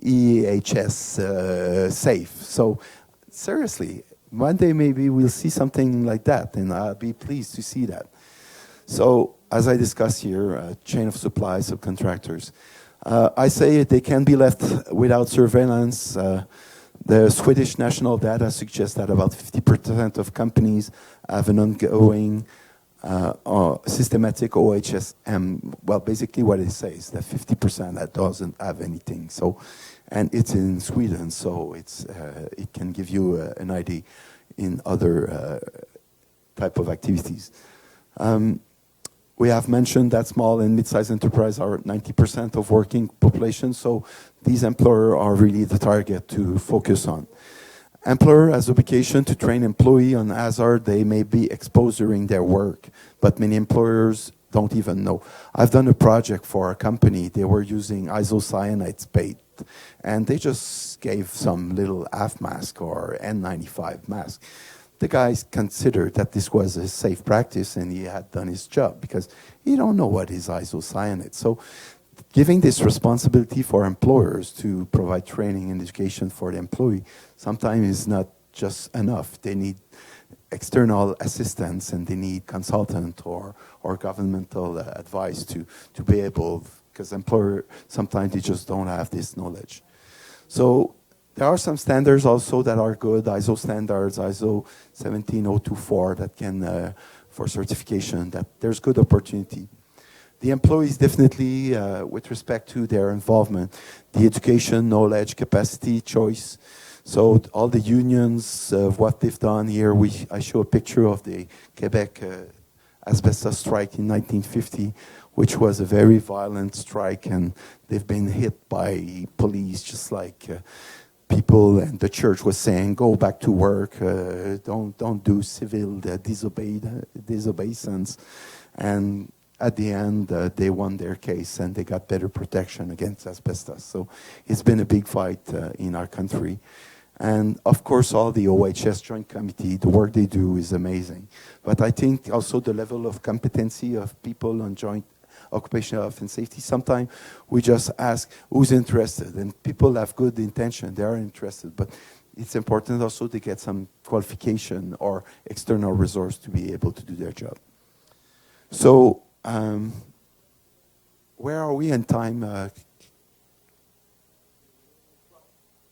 [SPEAKER 1] EHS safe. So seriously, one day maybe we'll see something like that, and I'll be pleased to see that. So as I discussed here, chain of supply, subcontractors. I say they can be left without surveillance. The Swedish national data suggests that about 50% of companies have an ongoing systematic OHSM. Well, basically what it says that 50% that doesn't have anything. So, and it's in Sweden, so it can give you an idea in other type of activities. We have mentioned that small and mid-sized enterprise are 90% of working population, so these employers are really the target to focus on. Employer has obligation to train employee on hazard they may be exposed during their work, but many employers don't even know. I've done a project for a company. They were using isocyanate spade, and they just gave some little half mask or N95 mask. the guys considered that this was a safe practice and he had done his job, because you don't know what is isocyanate. So giving this responsibility for employers to provide training and education for the employee sometimes is not just enough. They need external assistance, and they need consultant or governmental advice to be able, because employer sometimes they just don't have this knowledge. So there are some standards also that are good, ISO standards, ISO 17024 that can, for certification, that there's good opportunity. The employees definitely, with respect to their involvement, the education, knowledge, capacity, choice. So all the unions, what they've done here, I show a picture of the Quebec asbestos strike in 1950, which was a very violent strike, and they've been hit by police, just like people, and the church was saying, go back to work, don't do civil disobedience. And at the end, they won their case, and they got better protection against asbestos. So it's been a big fight in our country. And of course, all the OHS Joint Committee, the work they do is amazing. But I think also the level of competency of people on joint occupational health and safety, sometimes we just ask who's interested. And people have good intention, they are interested. But it's important also to get some qualification or external resource to be able to do their job. So, where are we in time?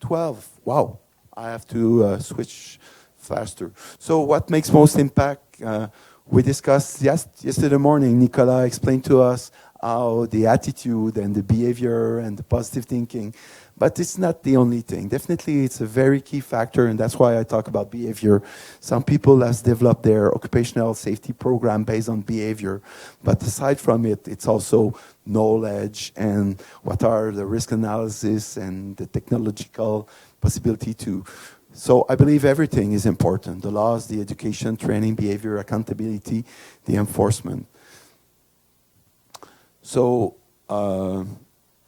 [SPEAKER 1] 12. Wow. I have to switch faster. So what makes most impact? We discussed yesterday morning, Nicolas explained to us how the attitude and the behavior and the positive thinking, but it's not the only thing. Definitely it's a very key factor, and that's why I talk about behavior. Some people have developed their occupational safety program based on behavior, but aside from it, it's also knowledge and what are the risk analysis and the technological possibility to. So I believe everything is important. The laws, the education, training, behavior, accountability, the enforcement. So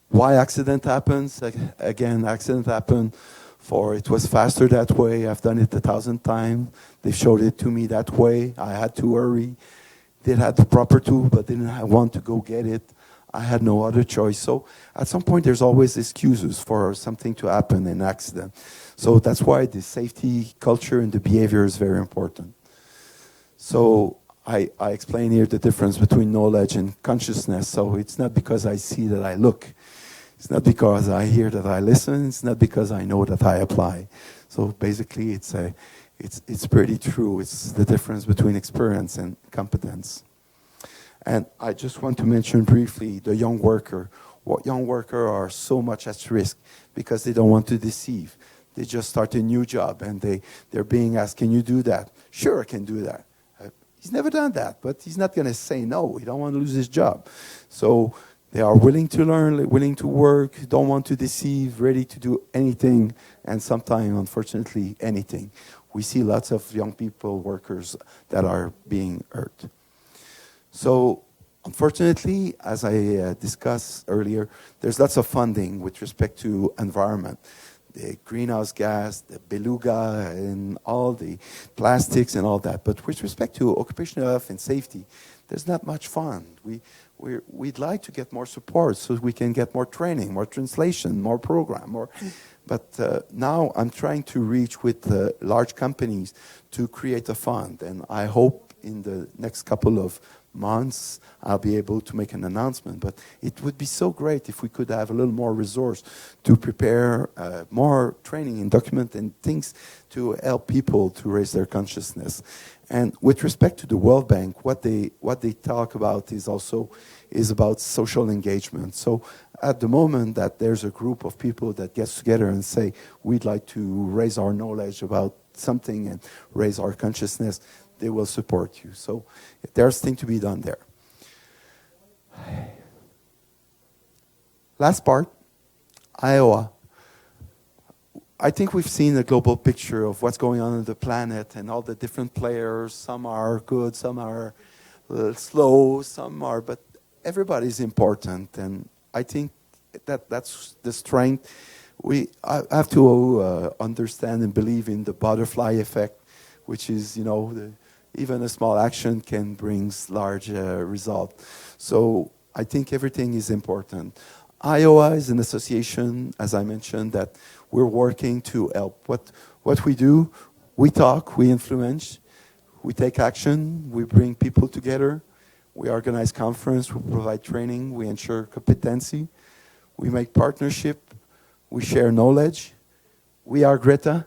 [SPEAKER 1] why accident happens? Again, accident happened for it was faster that way. I've done it 1,000 times. They showed it to me that way. I had to hurry. They had the proper tool, but didn't want to go get it. I had no other choice. So at some point, there's always excuses for something to happen, an accident. So that's why the safety culture and the behavior is very important. So I explain here the difference between knowledge and consciousness. So it's not because I see that I look. It's not because I hear that I listen. It's not because I know that I apply. So basically, it's pretty true. It's the difference between experience and competence. And I just want to mention briefly the young worker. What young workers are so much at risk because they don't want to deceive. They just start a new job and they're being asked, can you do that? Sure, I can do that. He's never done that, but he's not going to say no. He don't want to lose his job. So they are willing to learn, willing to work, don't want to deceive, ready to do anything, and sometimes, unfortunately, anything. We see lots of young people, workers, that are being hurt. So, unfortunately, as I discussed earlier, there's lots of funding with respect to environment. The greenhouse gas, the beluga, and all the plastics and all that. But with respect to occupational health and safety, there's not much fund. We'd like to get more support so we can get more training, more translation, more program. But now I'm trying to reach with large companies to create a fund. And I hope in the next couple of months I'll be able to make an announcement, but it would be so great if we could have a little more resource to prepare more training and document and things to help people to raise their consciousness. And with respect to the World Bank, what they talk about is about social engagement. So at the moment that there's a group of people that gets together and say, we'd like to raise our knowledge about something and raise our consciousness, they will support you. So there's things to be done there. Last part, Iowa. I think we've seen a global picture of what's going on the planet and all the different players. Some are good, some are slow, some are, but everybody's important. And I think that's the strength. I have to understand and believe in the butterfly effect. which is, even a small action can bring large result. So I think everything is important. Iowa is an association, as I mentioned, that we're working to help. What we do, we talk, we influence, we take action, we bring people together, we organize conference, we provide training, we ensure competency, we make partnership, we share knowledge. We are Greta.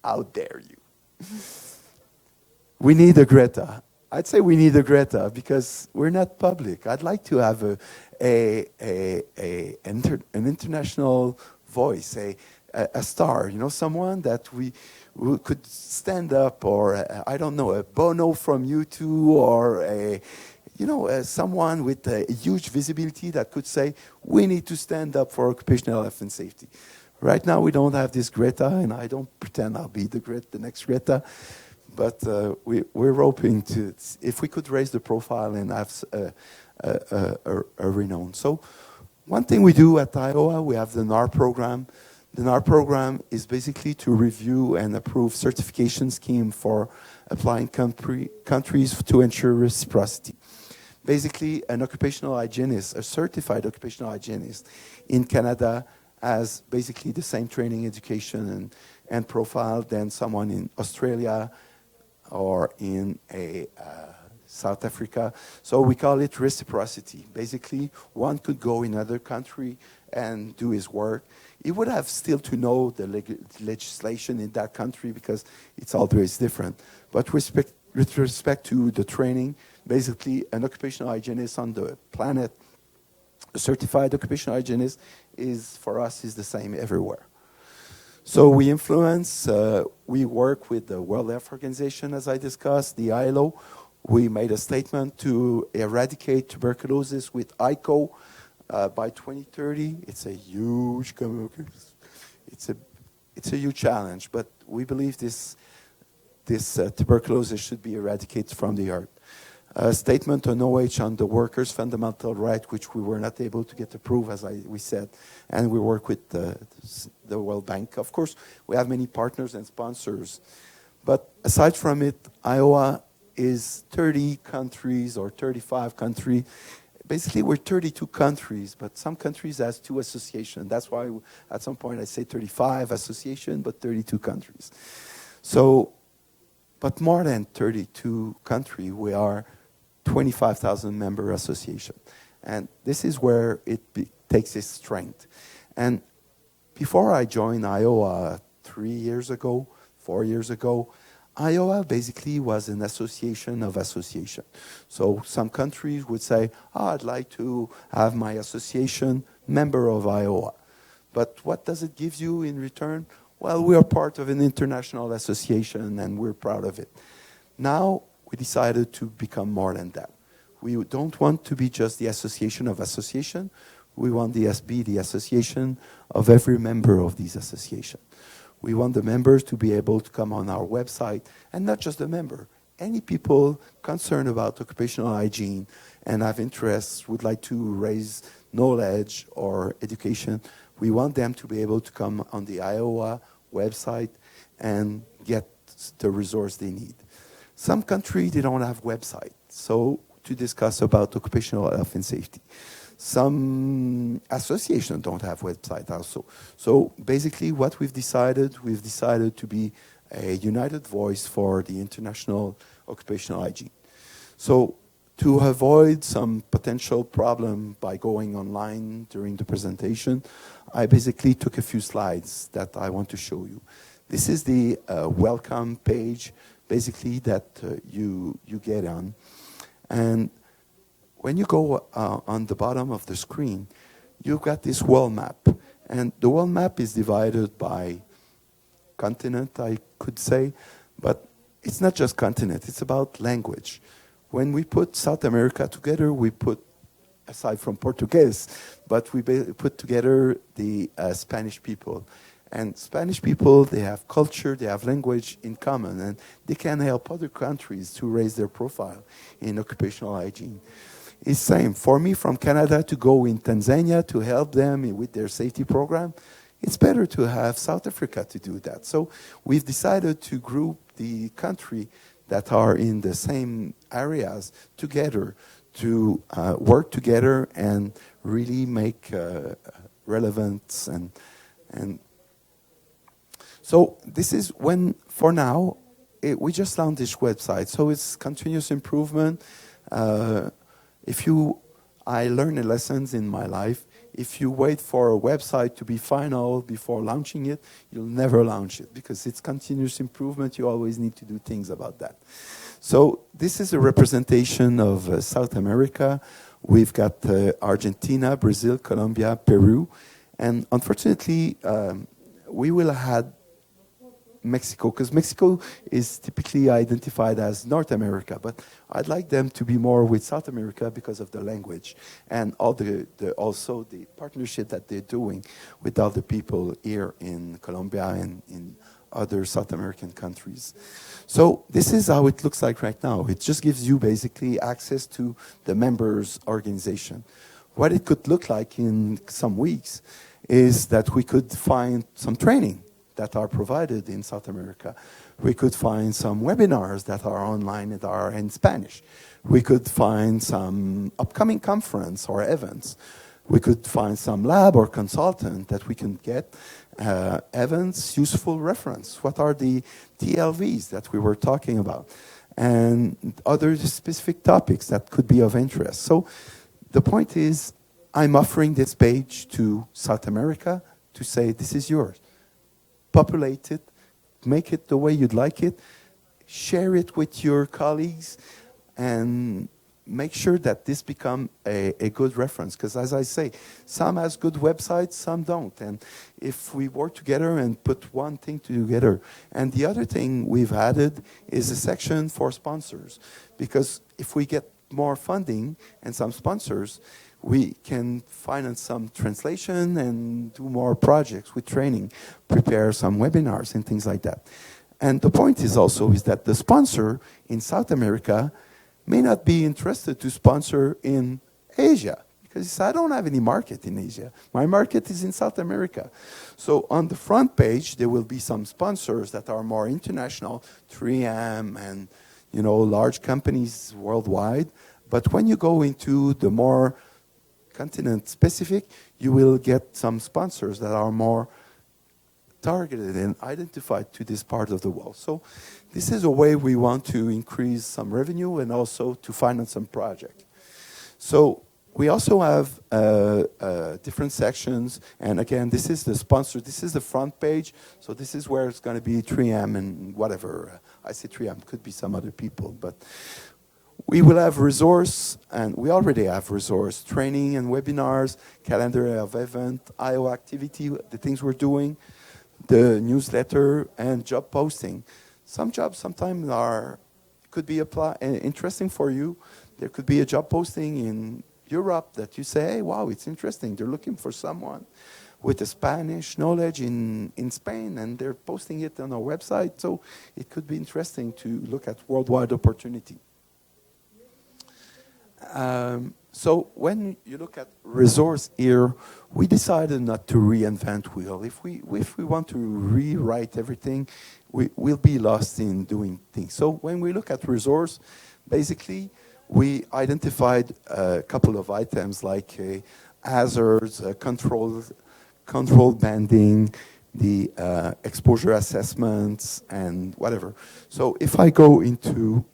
[SPEAKER 1] How dare you? We need a Greta. I'd say we need a Greta because we're not public. I'd like to have an international voice, a star, someone that we could stand up, or I don't know, a Bono from U2, or someone with a huge visibility that could say, we need to stand up for occupational health and safety. Right now, we don't have this Greta, and I don't pretend I'll be the next Greta. But we're hoping to, if we could raise the profile and have a renown. So one thing we do at Iowa, we have the NAR program. The NAR program is basically to review and approve certification scheme for applying countries to ensure reciprocity. Basically, an occupational hygienist, a certified occupational hygienist in Canada has basically the same training, education, and profile than someone in Australia or in South Africa. So we call it reciprocity. Basically, one could go in another country and do his work. He would have still to know the legislation in that country because it's always different. But with respect to the training, basically an occupational hygienist on the planet, a certified occupational hygienist for us is the same everywhere. So we influence, we work with the World Health Organization, as I discussed, the ILO. We made a statement to eradicate tuberculosis with ICO by 2030. It's a huge it's a huge challenge, but we believe this tuberculosis should be eradicated from the earth. A statement on OH on the workers' fundamental right, which we were not able to get approved, as we said, and we work with the World Bank. Of course, we have many partners and sponsors, but aside from it, Iowa is 30 countries or 35 countries. Basically, we're 32 countries, but some countries has 2 associations. That's why at some point I say 35 associations, but 32 countries. So, but more than 32 countries, we are 25,000 member association. And this is where it takes its strength. And before I joined Iowa 4 years ago, Iowa basically was an association of association. So some countries would say, I'd like to have my association member of Iowa. But what does it give you in return? Well, we are part of an international association and we're proud of it. Now we decided to become more than that. We don't want to be just the association of association. We want to be the association of every member of these associations. We want the members to be able to come on our website, and not just the member. Any people concerned about occupational hygiene and have interests, would like to raise knowledge or education, we want them to be able to come on the Iowa website and get the resource they need. Some countries, they don't have website, so to discuss about occupational health and safety. Some associations don't have website also. So basically what we've decided to be a united voice for the international occupational hygiene. So to avoid some potential problem by going online during the presentation, I basically took a few slides that I want to show you. This is the welcome page, basically, that you get on. And when you go on the bottom of the screen, you've got this world map. And the world map is divided by continent, I could say. But it's not just continent, it's about language. When we put South America together, we put, aside from Portuguese, but we put together the Spanish people. And Spanish people, they have culture, they have language in common, and they can help other countries to raise their profile in occupational hygiene. It's same. For me, from Canada to go in Tanzania to help them with their safety program, it's better to have South Africa to do that. So we've decided to group the country that are in the same areas together to work together and really make relevance and so this is when, for now, we just launched this website. So it's continuous improvement. I learned lessons in my life. If you wait for a website to be final before launching it, you'll never launch it because it's continuous improvement. You always need to do things about that. So this is a representation of South America. We've got Argentina, Brazil, Colombia, Peru. And unfortunately, we will have Mexico, because Mexico is typically identified as North America, but I'd like them to be more with South America because of the language and all also the partnership that they're doing with other people here in Colombia and in other South American countries. So this is how it looks like right now. It just gives you basically access to the members' organization. What it could look like in some weeks is that we could find some training that are provided in South America. We could find some webinars that are online that are in Spanish. We could find some upcoming conference or events. We could find some lab or consultant that we can get events, useful reference. What are the TLVs that we were talking about? And other specific topics that could be of interest. So the point is, I'm offering this page to South America to say, this is yours. Populate it, make it the way you'd like it, share it with your colleagues, and make sure that this become a good reference. Because as I say, some has good websites, some don't. And if we work together and put one thing together. And the other thing we've added is a section for sponsors. Because if we get more funding and some sponsors, we can finance some translation and do more projects with training, prepare some webinars and things like that. And the point is also is that the sponsor in South America may not be interested to sponsor in Asia because he says, I don't have any market in Asia. My market is in South America. So on the front page, there will be some sponsors that are more international, 3M and large companies worldwide. But when you go into the more continent specific, you will get some sponsors that are more targeted and identified to this part of the world. So this is a way we want to increase some revenue and also to finance some project. So we also have different sections, and again, this is the sponsor, this is the front page, so this is where it's going to be 3M and whatever. I say 3M, could be some other people, but we will have resource, and we already have resource, training and webinars, calendar of event, IO activity, the things we're doing, the newsletter, and job posting. Some jobs sometimes could be interesting for you. There could be a job posting in Europe that you say, hey, wow, it's interesting. They're looking for someone with a Spanish knowledge in Spain, and they're posting it on our website. So it could be interesting to look at worldwide opportunity. So when you look at resource here, we decided not to reinvent wheel. If we want to rewrite everything, we'll be lost in doing things. So when we look at resource, basically we identified a couple of items like hazards, control banding, the exposure assessments, and whatever. So if I go into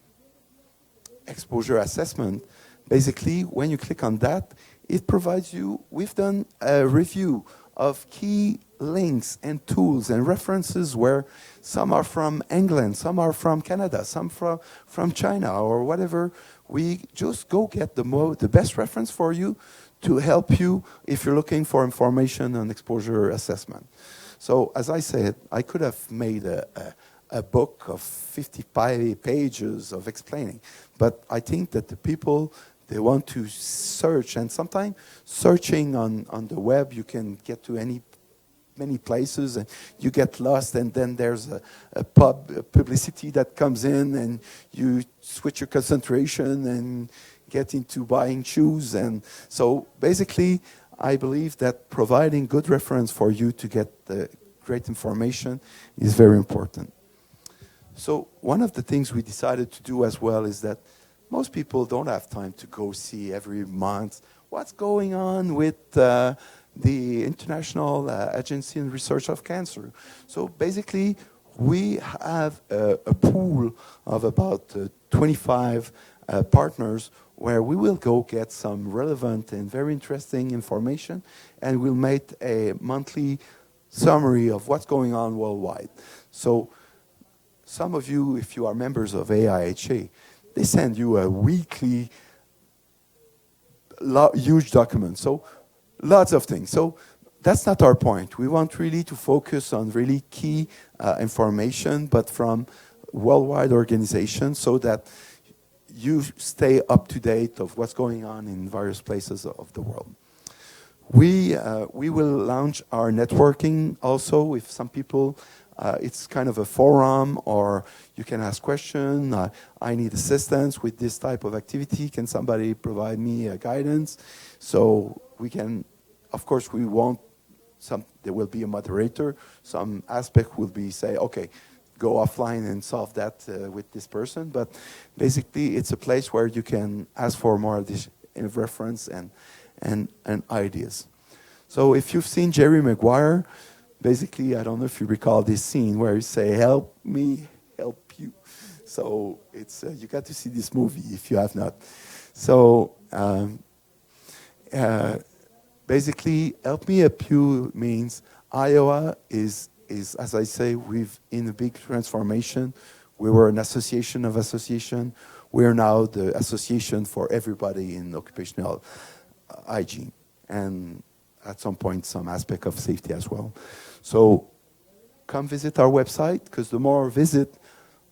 [SPEAKER 1] exposure assessment, basically, when you click on that, it provides you, we've done a review of key links and tools and references where some are from England, some are from Canada, some from China or whatever. We just go get the best reference for you to help you if you're looking for information on exposure assessment. So as I said, I could have made a book of 55 pages of explaining, but I think that the people, they want to search, and sometimes searching on the web, you can get to many places, and you get lost, and then there's a publicity that comes in, and you switch your concentration and get into buying shoes. And so basically, I believe that providing good reference for you to get the great information is very important. So one of the things we decided to do as well is that most people don't have time to go see every month what's going on with the International Agency in Research of Cancer. So basically, we have a pool of about 25 partners where we will go get some relevant and very interesting information, and we'll make a monthly summary of what's going on worldwide. So some of you, if you are members of AIHA, they send you a weekly huge document. So lots of things. So that's not our point. We want really to focus on really key information, but from worldwide organizations so that you stay up to date of what's going on in various places of the world. We will launch our networking also. If some people, it's kind of a forum, or you can ask questions. I need assistance with this type of activity. Can somebody provide me guidance? So we can, of course, we won't. There will be a moderator. Some aspect will be say, okay, go offline and solve that with this person. But basically, it's a place where you can ask for more of this reference and ideas. So if you've seen Jerry Maguire, basically, I don't know if you recall this scene where he say, help me, help you. So it's you got to see this movie if you have not. So basically, help me help you means Iowa is, as I say, we've in a big transformation. We were an association of association. We are now the association for everybody in occupational hygiene, and at some point, some aspect of safety as well. So come visit our website, because the more visit,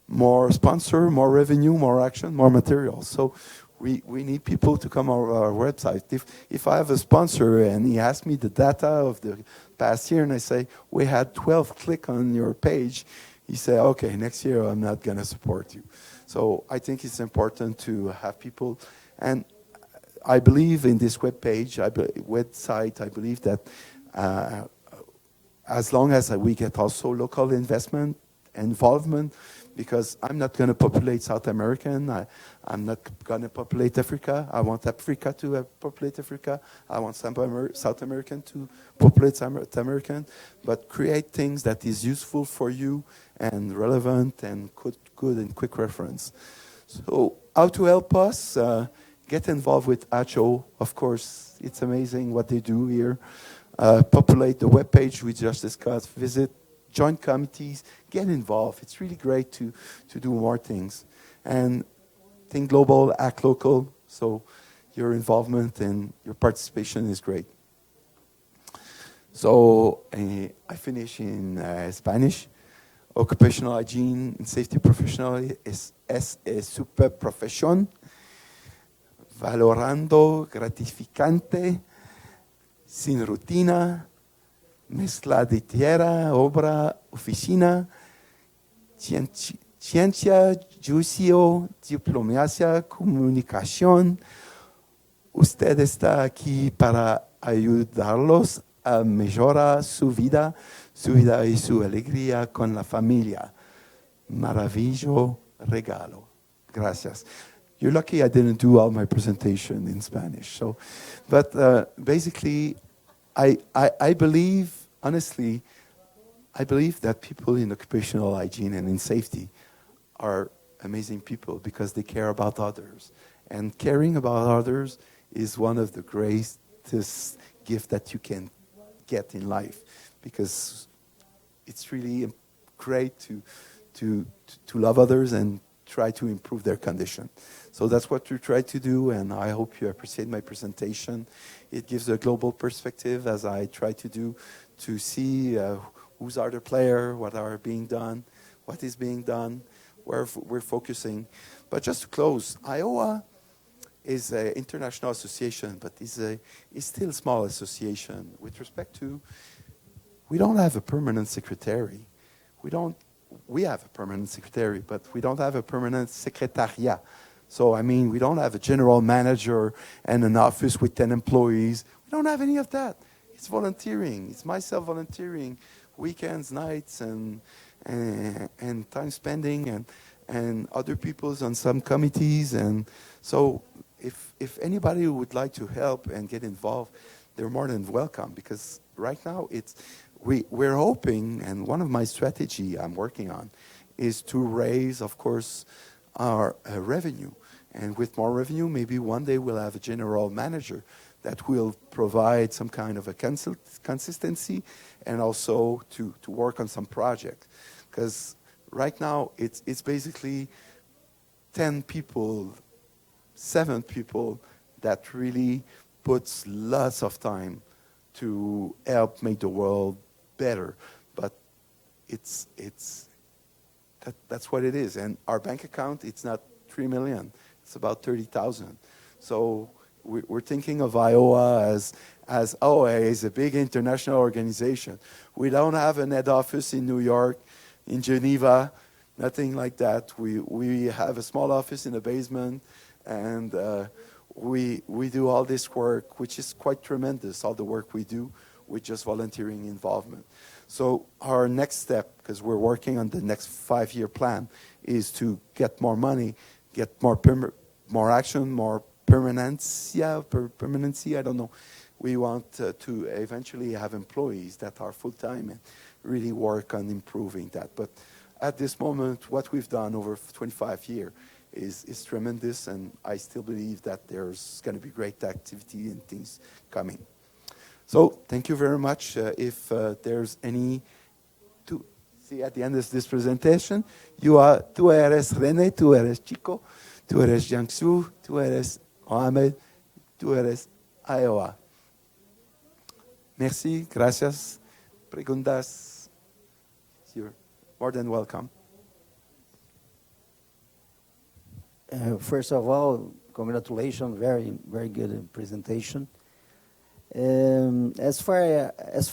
[SPEAKER 1] more sponsor, more revenue, more action, more material. So we need people to come on our website. If I have a sponsor and he asks me the data of the past year, and I say, we had 12 click on your page, he say, okay, next year I'm not going to support you. So I think it's important to have people. And I believe in this website, I believe that as long as we get also local investment, involvement, because I'm not going to populate South America. I'm not going to populate Africa. I want Africa to populate Africa. I want South American to populate South American. But create things that is useful for you and relevant and good and quick reference. So how to help us? Get involved with HO. Of course, it's amazing what they do here. Populate the webpage we just discussed. Visit, join committees, get involved. It's really great to do more things. And think global, act local. So your involvement and your participation is great. So I finish in Spanish. Occupational hygiene and safety professional es super profesión, valorando, gratificante, sin rutina, mezcla de tierra, obra, oficina, ciencia, juicio, diplomacia, comunicación. Usted está aquí para ayudarlos a mejorar su vida y su alegría con la familia. Maravilloso regalo. Gracias. You're lucky I didn't do all my presentation in Spanish. So, but basically, I believe, honestly, I believe that people in occupational hygiene and in safety are amazing people because they care about others. And caring about others is one of the greatest gifts that you can get in life, because it's really great to love others and try to improve their condition. So that's what we try to do, and I hope you appreciate my presentation. It gives a global perspective, as I try to do, to see who's are the players, what are being done, what is being done, where we're focusing. But just to close, Iowa is an international association, but it's still a small association with respect to, we don't have a permanent secretary. We have a permanent secretary, but we don't have a permanent secretariat. So, I mean, we don't have a general manager and an office with 10 employees. We don't have any of that. It's volunteering. It's myself volunteering, weekends, nights, and time spending, and other people's on some committees. And so if anybody would like to help and get involved, they're more than welcome, because right now we're hoping, and one of my strategy I'm working on is to raise, of course, our revenue. And with more revenue, maybe one day we'll have a general manager that will provide some kind of a consistency, and also to work on some project. Because right now it's basically 10 people, 7 people that really puts lots of time to help make the world better. But that's what it is. And our bank account, it's not 3 million. It's about 30,000. So we're thinking of Iowa as OA is a big international organization. We don't have an head office in New York, in Geneva, nothing like that. We have a small office in the basement, and we do all this work, which is quite tremendous, all the work we do with just volunteering involvement. So our next step, because we're working on the next 5-year plan, is to get more money, get more action, more permanency, I don't know. We want to eventually have employees that are full-time and really work on improving that. But at this moment, what we've done over 25 years is tremendous, and I still believe that there's going to be great activity and things coming. So thank you very much. If there's any to see at the end of this presentation, tú eres Rene, tú eres Chico, tú eres Jiangsu, tú eres Mohamed, tú eres Iowa. Merci, gracias. Preguntas, you're more than welcome.
[SPEAKER 3] First of all, congratulations, very, very good presentation. As far as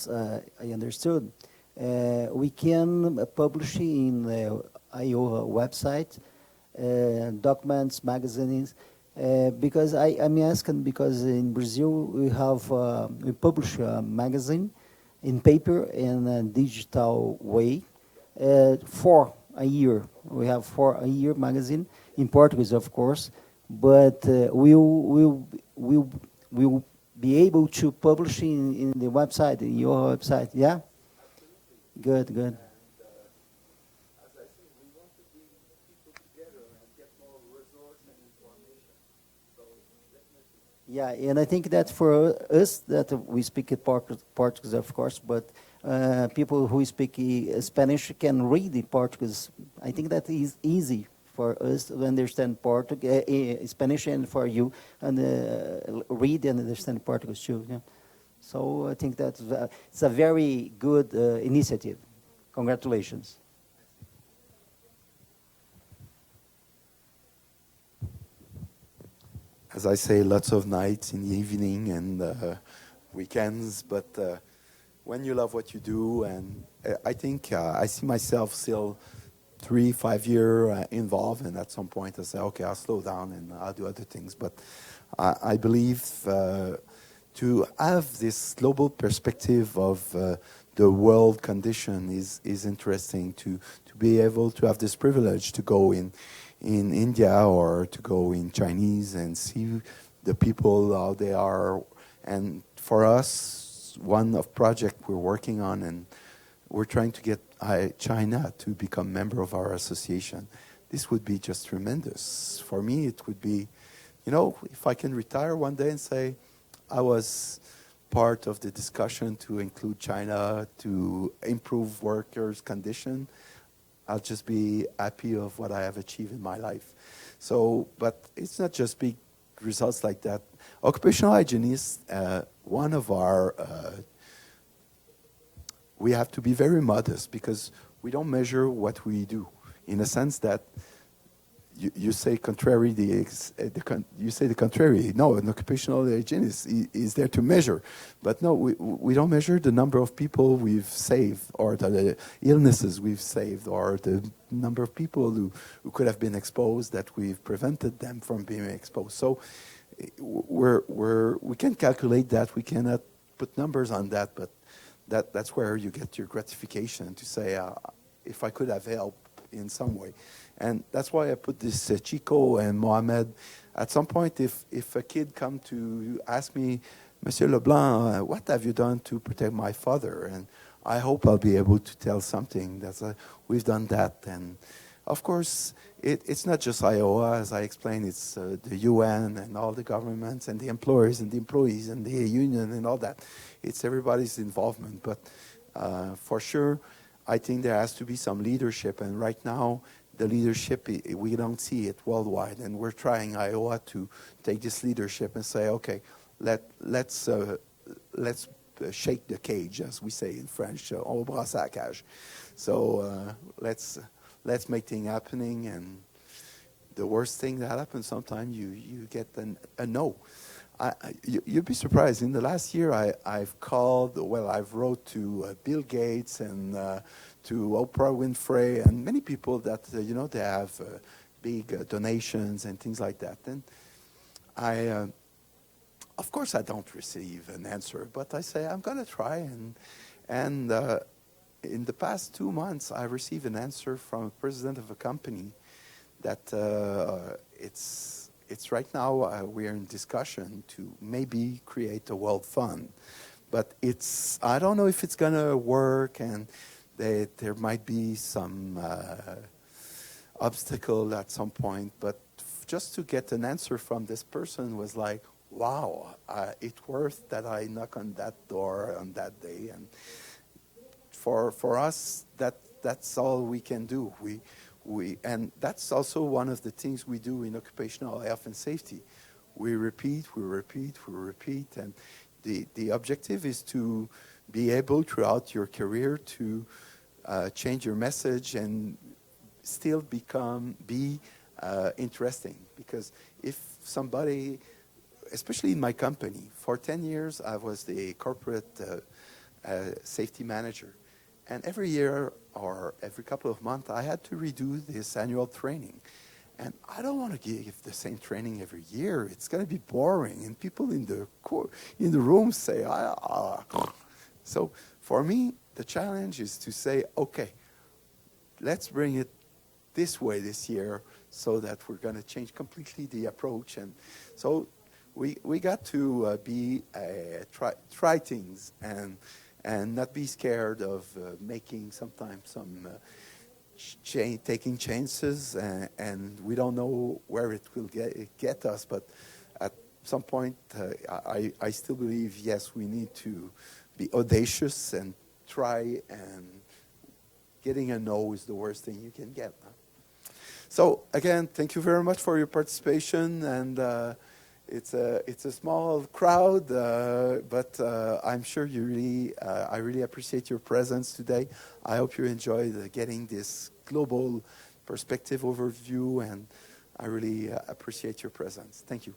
[SPEAKER 3] I understood, we can publish in the Iowa website documents, magazines, because I'm asking because in Brazil we publish a magazine in paper and a digital way for a year. We have for a year magazine in Portuguese, of course, but we'll be able to publish in the website, in your website. Yeah. Good.
[SPEAKER 1] As I said, we want to bring people together and get more resource and information. So definitely.
[SPEAKER 3] Yeah, and I think that for us, that we speak Portuguese, of course, but people who speak Spanish can read the Portuguese. I think that is easy for us to understand Spanish, and for you and read and understand Portuguese too. Yeah. So I think that it's a very good initiative. Congratulations.
[SPEAKER 1] As I say, lots of nights in the evening and weekends, but when you love what you do, and I think I see myself still 3-5 years involved, and at some point I say, okay, I'll slow down and I'll do other things. But I believe to have this global perspective of the world condition is interesting, to be able to have this privilege to go in India or to go in Chinese and see the people, how they are. And for us, one of project we're working on, and we're trying to get China to become member of our association. This would be just tremendous. For me, it would be, if I can retire one day and say, I was part of the discussion to include China to improve workers' condition, I'll just be happy of what I have achieved in my life. So, but it's not just big results like that. Occupational hygiene is one of our we have to be very modest because we don't measure what we do. In a sense that you say contrary, you say the contrary. No, an occupational hygienist is there to measure. But no, we don't measure the number of people we've saved or the illnesses we've saved or the number of people who could have been exposed that we've prevented them from being exposed. So we can calculate that. We cannot put numbers on that, but that's where you get your gratification to say, if I could have helped in some way. And that's why I put this Chico and Mohamed. At some point, if a kid come to ask me, Monsieur Leblanc, what have you done to protect my father? And I hope I'll be able to tell something. We've done that. And of course, it's not just Iowa, as I explained. It's the UN and all the governments and the employers and the employees and the union and all that. It's everybody's involvement. But for sure, I think there has to be some leadership. And right now, the leadership, we don't see it worldwide. And we're trying, Iowa, to take this leadership and say, okay, let's shake the cage, as we say in French, on brasse la cage. So let's make things happening. And the worst thing that happens, sometimes you get a no. You'd be surprised. In the last year, I've wrote to Bill Gates and to Oprah Winfrey and many people that, they have big donations and things like that. And of course, I don't receive an answer, but I say, I'm going to try. And in the past 2 months, I received an answer from a president of a company that it's right now we're in discussion to maybe create a world fund. But I don't know if it's going to work, and there might be some obstacle at some point. But just to get an answer from this person was like, wow, it's worth that I knock on that door on that day. And for us, that's all we can do. And that's also one of the things we do in occupational health and safety. We repeat, and the objective is to be able throughout your career to change your message and still be interesting. Because if somebody, especially in my company, for 10 years I was the corporate safety manager. And every year or every couple of months, I had to redo this annual training. And I don't want to give the same training every year. It's going to be boring. And people in the room say, So for me, the challenge is to say, okay, let's bring it this way this year so that we're going to change completely the approach. And so we got to try things and not be scared of making sometimes some taking chances, and we don't know where it will get us, but at some point I still believe, yes, we need to be audacious and try, and getting a no is the worst thing you can get. So again, thank you very much for your participation, and it's a small crowd, but I'm sure I really appreciate your presence today. I hope you enjoyed getting this global perspective overview, and I really appreciate your presence. Thank you.